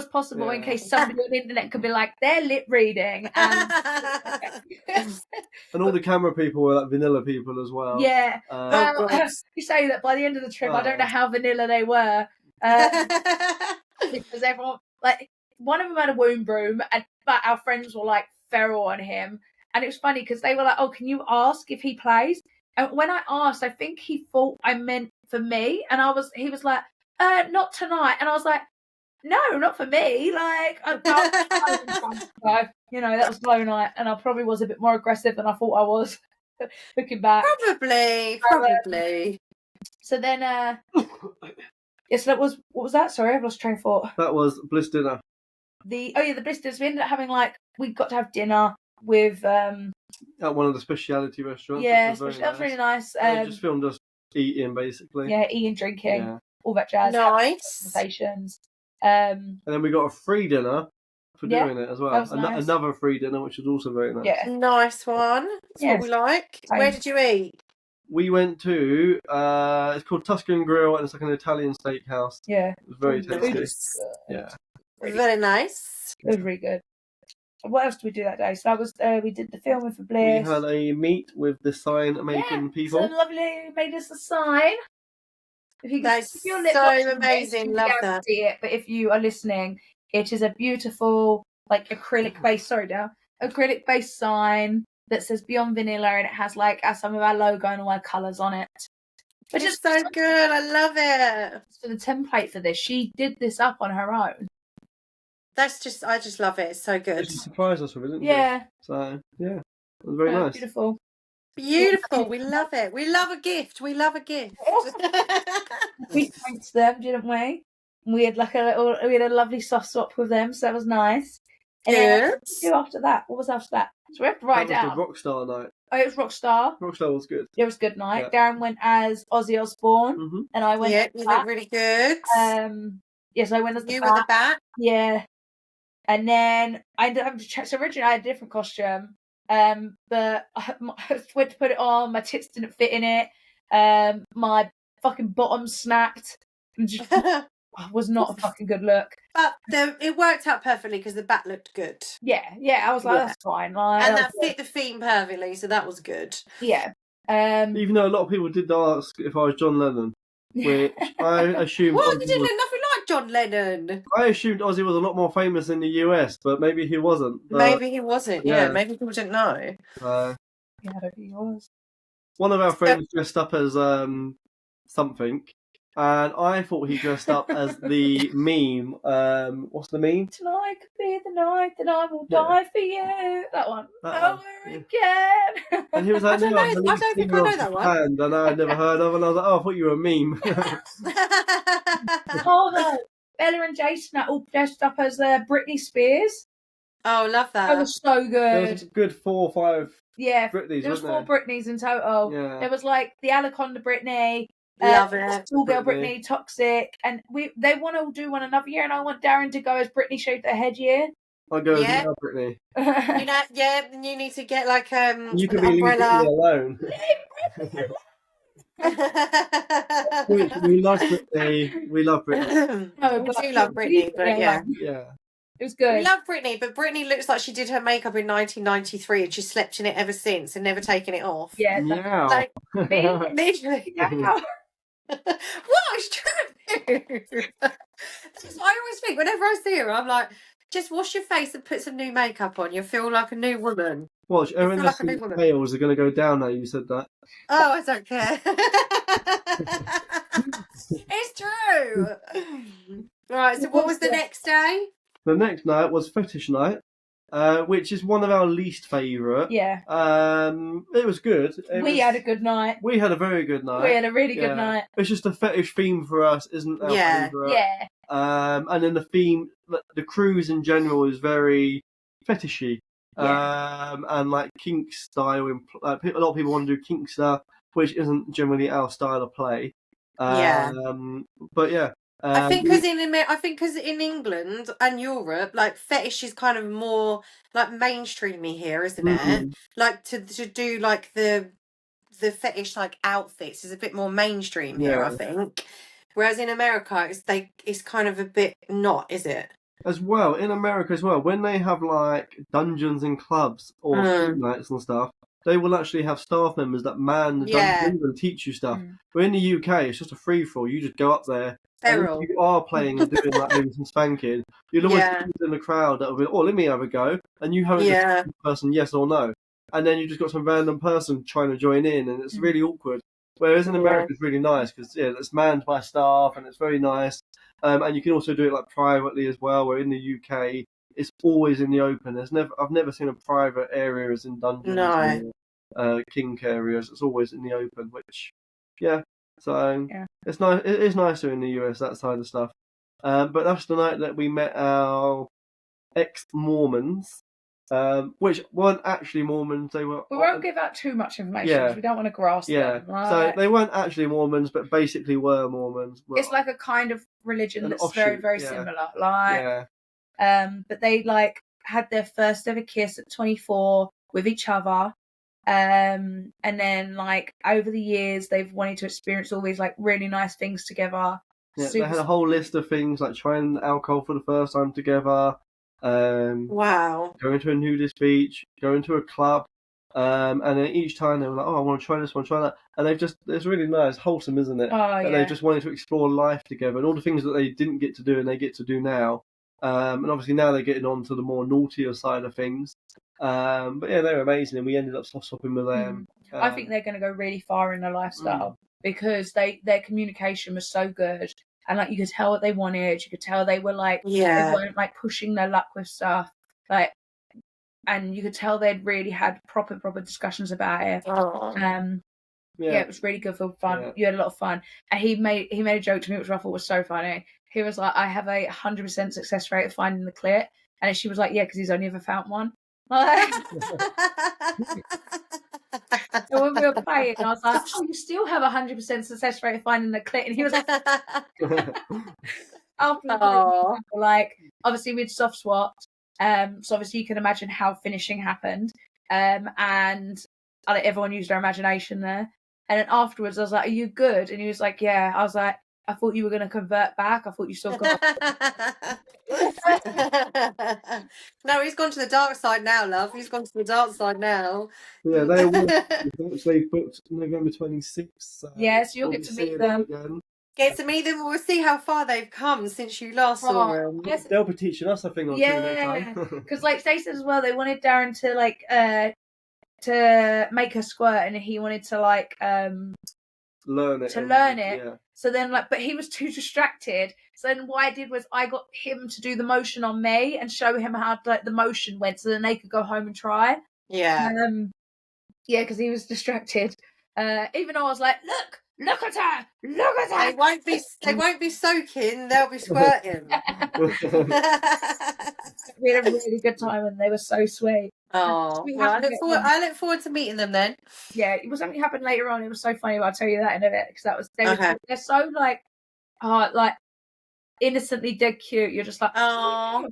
S4: possible in case somebody on the internet could be like, they're lip reading. And
S3: and all the camera people were vanilla people as well.
S4: Yeah. You say that by the end of the trip, I don't know how vanilla they were. Because everyone, one of them had a womb broom, but our friends were feral on him. And it was funny because they were like, "Oh, can you ask if he plays?" And when I asked, I think he thought I meant for me. And he was like, "Not tonight." And I was like, "No, not for me." That was slow night. And I probably was a bit more aggressive than I thought I was looking back.
S1: Probably.
S4: So then, yes, that was, what was that? Sorry, I've lost train of thought.
S3: That was Bliss dinner.
S4: The Bliss dinners. We ended up having we got to have dinner with
S3: at one of the specialty restaurants.
S4: Yeah, that was really nice.
S3: They just filmed us eating, basically.
S4: Yeah, eating, drinking, all that jazz.
S1: Nice.
S4: Conversations.
S3: And then we got a free dinner for doing it as well.
S4: That was nice.
S3: Another free dinner, which was also very nice.
S4: Yeah,
S1: nice one. That's what we like. Where did you eat?
S3: We went to it's called Tuscan Grill, and it's an Italian steakhouse.
S4: Yeah,
S3: it was very tasty.
S1: Yeah, very nice.
S4: It was really good. What else did we do that day? So that was we did the filming for Bliss.
S3: We had a meet with the sign making people.
S4: So lovely, made us a sign. If you can,
S1: that's so amazing. Love that.
S4: See it, but if you are listening, it is a beautiful acrylic based. Acrylic based sign that says Beyond Vanilla, and it has some of our logo and all our colours on it.
S1: Which is so good. I love it.
S4: For the template for this, she did this up on her own.
S1: I just love it. It's so good.
S3: She surprised us with it, didn't
S4: she?
S3: So, yeah. It was very nice.
S4: Beautiful.
S1: We love it. We love a gift. We
S4: thanked them, didn't we? We had a lovely soft swap with them, so that was nice. And then what did we do after that? What was after that? So we have to write it down.
S3: That was the Rockstar night.
S4: Oh, it was Rockstar.
S3: Rockstar was good.
S4: It was a good night. Yeah. Darren went as Ozzy Osbourne, and I went.
S1: Yeah, you look really good.
S4: Yes, I went as
S1: the bat.
S4: Yeah. And then I ended up having to check. So originally I had a different costume, but I went to put it on. My tits didn't fit in it. My fucking bottom snapped. And just was not a fucking good look.
S1: But it worked out perfectly because the back looked good.
S4: Yeah. I was like, that's fine. Like,
S1: and that fit the theme perfectly, so that was good.
S4: Yeah.
S3: Even though a lot of people did ask if I was John Lennon, which I assumed.
S1: What? You didn't look nothing like John Lennon.
S3: I assumed Ozzy was a lot more famous in the US, but maybe he wasn't.
S1: Maybe he wasn't. Yeah, maybe people didn't know.
S4: Yeah, I don't think he was.
S3: One of our friends dressed up as something, and I thought he dressed up as the meme. What's the meme?
S4: Tonight could be the night that I will die for you. That one. Over again.
S3: And he was like,
S1: I don't think I know that one.
S3: And I'd never heard of, and I was like, oh, I thought you were a meme.
S4: Oh no, Bella and Jason are all dressed up as Britney Spears.
S1: Oh, love that.
S4: That was so good.
S3: There was a good 4 or 5 Britneys,
S4: there was 4 Britneys in total.
S3: Yeah.
S4: There was like the Anaconda Britney,
S1: love it.
S4: Schoolgirl Britney, Toxic, and they want to do one another year, and I want Darren to go as Britney shaved her head year.
S3: I'll go as Britney.
S1: You need to get like
S3: you can
S1: an
S3: be
S1: umbrella.
S3: alone. we love Britney. We love Britney.
S1: No, we do love Britney, but yeah.
S4: It was good.
S1: We love Britney, but Britney looks like she did her makeup in 1993 and she slept in it ever since and never taken it off.
S4: Yeah.
S1: Like, literally.
S4: Yeah.
S1: What? It's true. That's what I always think. Whenever I see her, I'm like, just wash your face and put some new makeup on. You'll feel like a new woman.
S3: Watch, Erin's tails are going to go down now you said that.
S1: Oh, I don't care. It's true. Right, so what was the next day?
S3: The next night was fetish night, which is one of our least favourite.
S4: Yeah.
S3: It was good.
S4: We had a good night.
S3: We had a very good night.
S4: We had a really good night.
S3: It's just a fetish theme for us, isn't our favourite.
S4: Yeah.
S3: And then the theme, the cruise in general is very fetishy.
S4: Yeah.
S3: And like kink style. A lot of people want to do kink stuff, which isn't generally our style of play. But yeah.
S1: I think because in England and Europe, like fetish is kind of more like mainstreamy here, isn't it? Like to do like the fetish like outfits is a bit more mainstream here, I think. Whereas in America, it's kind of a bit not, is it?
S3: As well, in America as well, when they have like dungeons and clubs or nights and stuff, they will actually have staff members that man the dungeons and teach you stuff. But in the UK, it's just a free for all. You just go up there. And if you are playing and doing like maybe some spanking, you'll always be in the crowd that will be, oh, let me have a go, and you haven't just the person yes or no, and then you just got some random person trying to join in, and it's really awkward. Whereas in America, it's really nice because it's manned by staff and it's very nice, and you can also do it like privately as well. Where in the UK, it's always in the open. I've never seen a private area as in dungeons or kink areas. It's always in the open, which So it's nice. It is nicer in the US, that side of stuff. But that's the night that we met our ex-Mormons, which weren't actually Mormons. They were.
S4: We won't give out too much information. We don't want to grasp them. Right?
S3: So they weren't actually Mormons, but basically were Mormons.
S4: Well, it's like a kind of religion that's offshoot, very, very similar. Like, but they like had their first ever kiss at 24 with each other. And then like over the years they've wanted to experience all these like really nice things together.
S3: They had a whole list of things like trying alcohol for the first time together, going to a nudist beach, going to a club, and then each time they were like, oh, I want to try this, I want to try that, and it's really nice, wholesome, isn't it? And they just wanted to explore life together and all the things that they didn't get to do and they get to do now. And obviously now they're getting on to the more naughtier side of things. But they were amazing, and we ended up swapping with them.
S4: I think they're going to go really far in their lifestyle because their communication was so good, and like you could tell what they wanted. You could tell they were like they weren't like pushing their luck with stuff, like, and you could tell they'd really had proper discussions about it. It was really good for fun. You had a lot of fun, and he made a joke to me which I thought was so funny. He was like, I have a 100% success rate of finding the clit, and she was like, yeah, because he's only ever found one. So when we were playing, I was like, oh, you still have 100% success rate of finding the clit, and he was like, after like obviously we'd soft swapped, So obviously you can imagine how finishing happened. And I let everyone use their imagination there. And then afterwards I was like, are you good? And he was like, yeah. I was like, I thought you were going to convert back. I thought you still got.
S1: No, he's gone to the dark side now, love. He's gone to the dark side now.
S3: Yeah, they booked November 26th. So
S4: yeah, so you'll get to meet them.
S3: Again.
S1: Get to meet them. We'll see how far they've come since you last saw them.
S3: They'll be teaching us a thing or two next time.
S4: Because like they said as well, they wanted Darren to like to make her squirt, and he wanted to like
S3: learn it.
S4: Yeah. So then like, but he was too distracted. So then what I did was I got him to do the motion on me and show him how like the motion went, so then they could go home and try.
S1: Yeah.
S4: Yeah, because he was distracted. Even though I was like, look at her.
S1: They won't be soaking. They'll be squirting.
S4: We had a really good time, and they were so sweet.
S1: Oh, well, I look forward to meeting them then.
S4: Yeah, it was something happened later on. It was so funny. But I'll tell you that in a bit, because they're so like innocently dead cute. You're just like, oh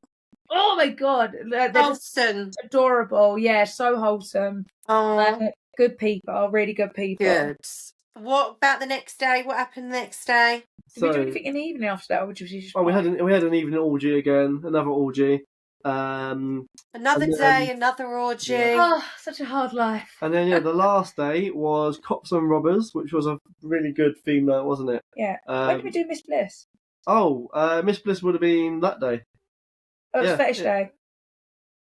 S4: my god, they're
S1: wholesome,
S4: adorable. Yeah, so wholesome.
S1: Oh,
S4: good people, really good people.
S1: Good. What about the next day? What happened the next day?
S4: Did we do anything in the evening after that, or was just?
S3: We had an evening orgy again, another orgy.
S1: Another day, another orgy.
S4: Yeah. Oh, such a hard life.
S3: And then the last day was Cops and Robbers, which was a really good theme night, wasn't it?
S4: Yeah. When did we do Miss Bliss?
S3: Miss Bliss would have been that day.
S4: Oh, it was fetish day.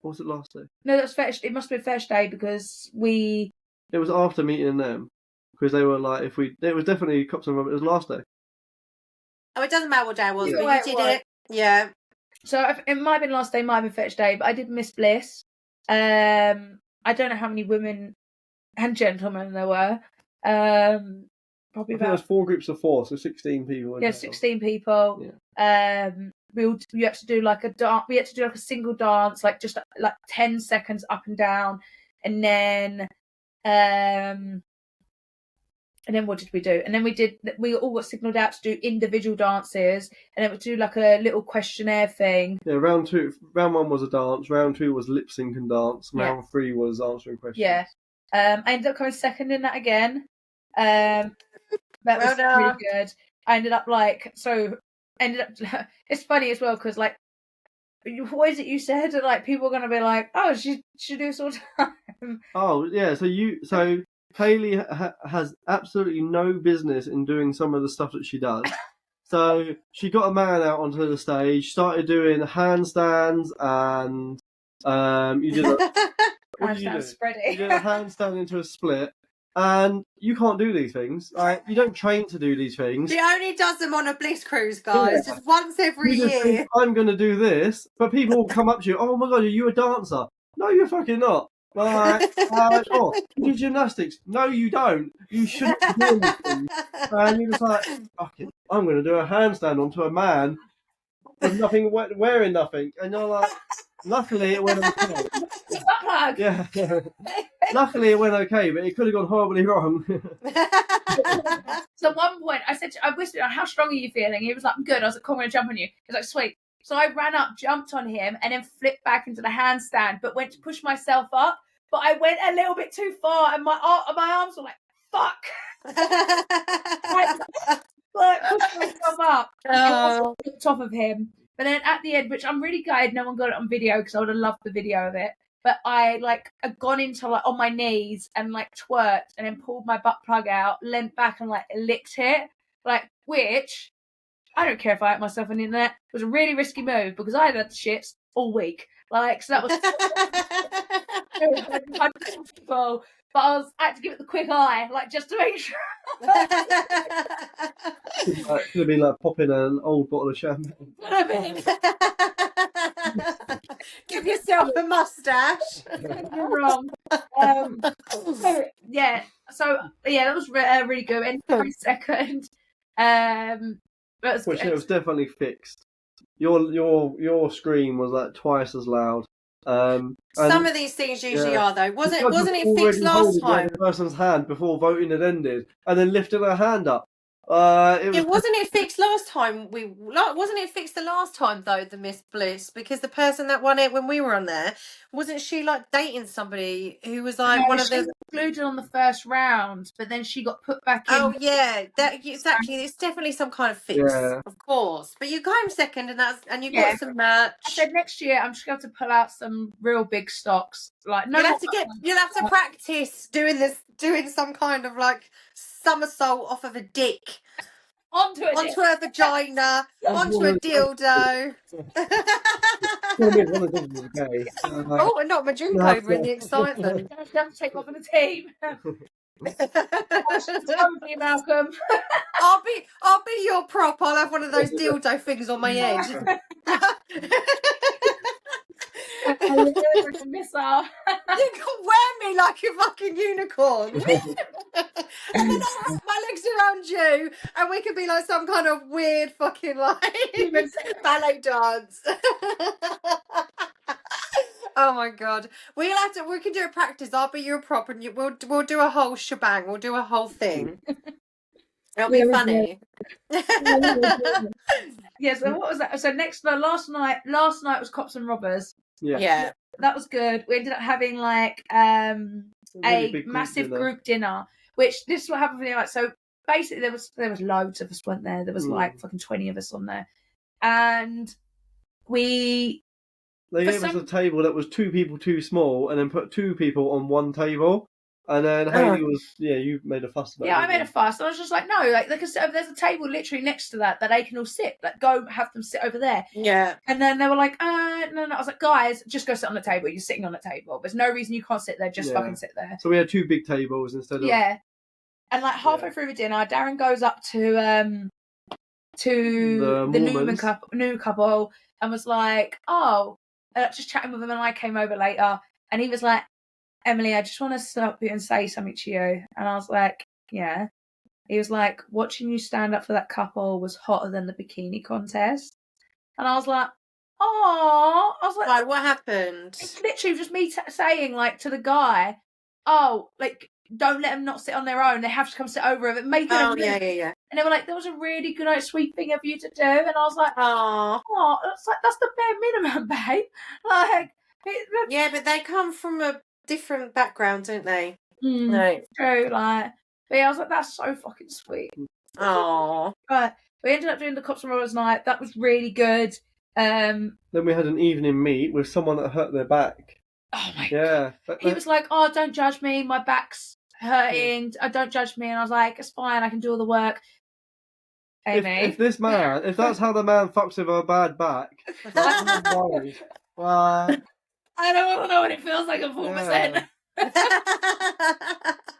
S3: Or was it last day?
S4: No, that's fetish. It must have been fetish day because we.
S3: It was after meeting them, because they were like, it was definitely Cops and Robbers. It was last day.
S1: Oh, it doesn't matter what day it was, but you did it. Yeah.
S4: So it might have been last day, might have been fetch day, but I did Miss Bliss. I don't know how many women and gentlemen there were. Probably about.
S3: There was 4 groups of 4, so 16 people.
S4: Yeah, 16 people. Yeah. We had to do like a dance. We had to do like a single dance, like just like 10 seconds up and down, and then what did we do? And then we all got signalled out to do individual dances, and then we do like a little questionnaire thing.
S3: Yeah, round 1 was a dance, round 2 was lip sync and dance, round 3 was answering questions.
S4: Yeah. I ended up coming second in that again. That was really good. I ended up it's funny as well, because like, what is it you said? Like, people are going to be like, oh, she should do this all the time.
S3: Oh, yeah, so Kaylee has absolutely no business in doing some of the stuff that she does. So she got a man out onto the stage, started doing handstands, and you did
S4: handstand spreading.
S3: You did a handstand into a split, and you can't do these things. Like, you don't train to do these things.
S1: She only does them on a Bliss Cruise, guys, just once every year.
S3: Think, I'm going to do this, but people will come up to you. Oh my god, are you a dancer? No, you're fucking not. Like, you do gymnastics? No, you don't. You shouldn't be doing these things. And you're just like, fuck it, I'm going to do a handstand onto a man with nothing, wearing nothing. And you're like, luckily it went okay. Yeah. Luckily it went okay, but it could have gone horribly wrong.
S4: So at one point I whispered, how strong are you feeling? He was like, I'm good. I was like, cool, I'm going to jump on you. He was like, sweet. So I ran up, jumped on him, and then flipped back into the handstand, but went to push myself up. But I went a little bit too far, and my arms were like, fuck. Like, pushed myself up. On top of him. But then at the end, which I'm really glad no one got it on video, because I would have loved the video of it. But I had gone into like on my knees and like twerked, and then pulled my butt plug out, leant back and like licked it. Like, which I don't care if I hurt myself on the internet. It was a really risky move because I had shits all week. Like, so that was people. But I had to give it the quick eye, like, just to make sure.
S3: It could have been like popping an old bottle of champagne.
S1: Give yourself a mustache.
S4: You're wrong. So that was really good. And 22nd.
S3: Which it was definitely fixed. Your scream was like twice as loud.
S1: Some of these things usually are though. Wasn't it fixed last time?
S3: The person's hand before voting had ended, and then lifted her hand up.
S1: Wasn't it fixed last time? Wasn't it fixed the last time though? The Miss Bliss, because the person that won it when we were on there, wasn't she like dating somebody who was like one of the?
S4: She was included on the first round, but then she got put back in.
S1: Oh yeah, that exactly. It's definitely some kind of fix, of course. But you came second, and you got some merch.
S4: I said next year I'm just going to pull out some real big stocks. Like no,
S1: you'll have to practice doing some kind of like somersault off of a dick. Onto a vagina, onto a dildo. Oh, and not my drink over in the excitement.
S4: You have to take off on the team. Malcolm.
S1: I'll be your prop. I'll have one of those dildo things on my head.
S4: Like a missile.
S1: You can wear me like a fucking unicorn. And then I'll wrap my legs around you and we can be like some kind of weird fucking like ballet dance. Oh my god. We can do a practice. I'll be your prop and we'll do a whole shebang. We'll do a whole thing. It'll be funny.
S4: Yeah, so what was that? So last night was Cops and Robbers.
S1: Yeah.
S4: That was good. We ended up having like a massive group dinner, which this is what happened for me. Like, so basically there was loads of us, weren't there? There was like fucking 20 of us on there. And they
S3: gave us a table that was 2 people too small and then put 2 people on one table. And then Hayley you made a fuss about it.
S4: Yeah, I made a fuss. I was just like, no, like there's a table literally next to that they can all sit. Like, go have them sit over there.
S1: Yeah.
S4: And then they were like, no. I was like, guys, just go sit on the table. You're sitting on the table. There's no reason you can't sit there. Just fucking sit there.
S3: So we had 2 big tables instead of...
S4: Yeah. And like halfway through the dinner, Darren goes up to the new couple and was like, just chatting with him, and I came over later and he was like, Emily, I just want to stop you and say something to you. And I was like, yeah. He was like, watching you stand up for that couple was hotter than the bikini contest. And I was like, oh. I was like,
S1: why, what happened?
S4: It's literally just me saying like to the guy, like, don't let them not sit on their own. They have to come sit over it. Make it
S1: yeah.
S4: And they were like, that was a really good, like, sweet thing of you to do. And I was like, that's the bare minimum, babe. Like,
S1: yeah, but they come from a different background, don't they?
S4: No, true. Like, but yeah, I was like, that's so fucking sweet.
S1: Oh,
S4: but we ended up doing the Cops and Rollers night. That was really good.
S3: Then we had an evening meet with someone that hurt their back.
S4: Oh my god! He was like, "Oh, don't judge me. My back's hurting. Don't judge me." And I was like, "It's fine. I can do all the work." Amy,
S3: if that's how the man fucks with a bad back, well,
S4: I don't want to know what it feels like at 4%.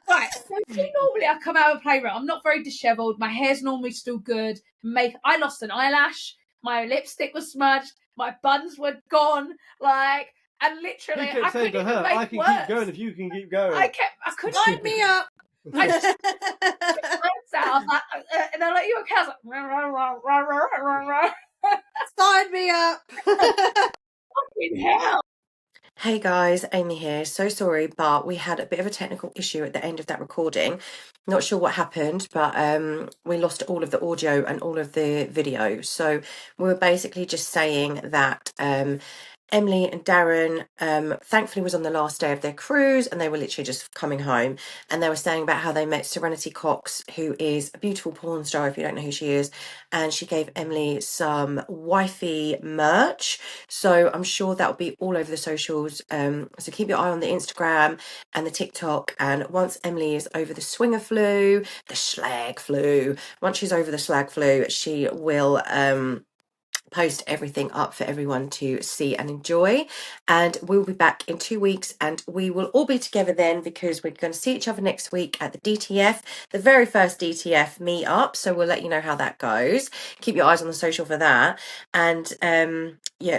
S4: Right, so normally I come out of a playroom. I'm not very dishevelled. My hair's normally still good. I lost an eyelash. My lipstick was smudged. My buns were gone. Like, and literally, I couldn't even make
S3: I can keep going if you can keep going.
S4: I couldn't.
S1: Line me up.
S4: I just out, and they're like, "You okay?" I was like,
S1: sign me up.
S4: Fucking hell.
S1: Hey guys, Amy here. So sorry, but we had a bit of a technical issue at the end of that recording. Not sure what happened, but we lost all of the audio and all of the video. So we were basically just saying that Emily and Darren thankfully was on the last day of their cruise and they were literally just coming home, and they were saying about how they met Serenity Cox, who is a beautiful porn star if you don't know who she is, and she gave Emily some wifey merch, so I'm sure that'll be all over the socials, so keep your eye on the Instagram and the TikTok, and once Emily is over the swinger flu, the slag flu, once she's over the slag flu, she will post everything up for everyone to see and enjoy, and we'll be back in 2 weeks and we will all be together then, because we're going to see each other next week at the DTF, the very first DTF meet up, so we'll let you know how that goes. Keep your eyes on the social for that. And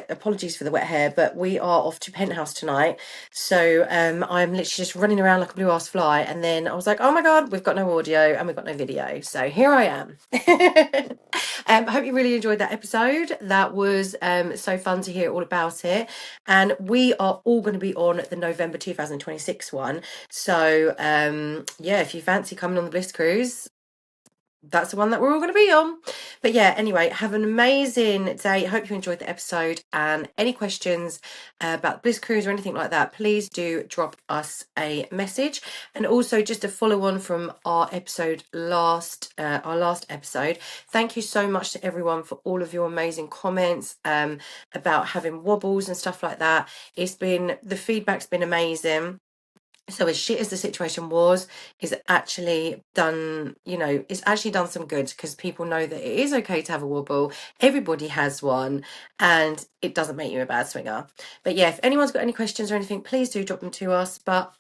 S1: apologies for the wet hair, but we are off to Penthouse tonight, so I'm literally just running around like a blue ass fly, and then I was like, oh my god, we've got no audio and we've got no video, so here I am. I hope you really enjoyed that episode. That was so fun to hear all about it, and we are all going to be on the November 2026 one, so if you fancy coming on the Bliss Cruise, that's the one that we're all going to be on. But yeah, anyway, have an amazing day. Hope you enjoyed the episode, and any questions about Bliss Cruise or anything like that, please do drop us a message. And also, just to follow on from our last episode, thank you so much to everyone for all of your amazing comments about having wobbles and stuff like that. The feedback's been amazing. So as shit as the situation was, it's actually done some good, because people know that it is okay to have a wobble. Everybody has one, and it doesn't make you a bad swinger. But yeah, if anyone's got any questions or anything, please do drop them to us. But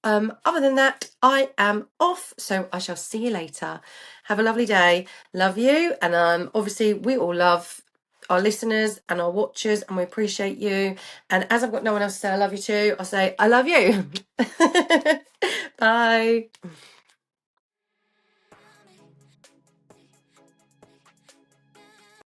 S1: other than that, I am off, so I shall see you later. Have a lovely day. Love you. And obviously we all love our listeners and our watchers, and we appreciate you. And as I've got no one else to say I love you to, I'll say I love you. Bye.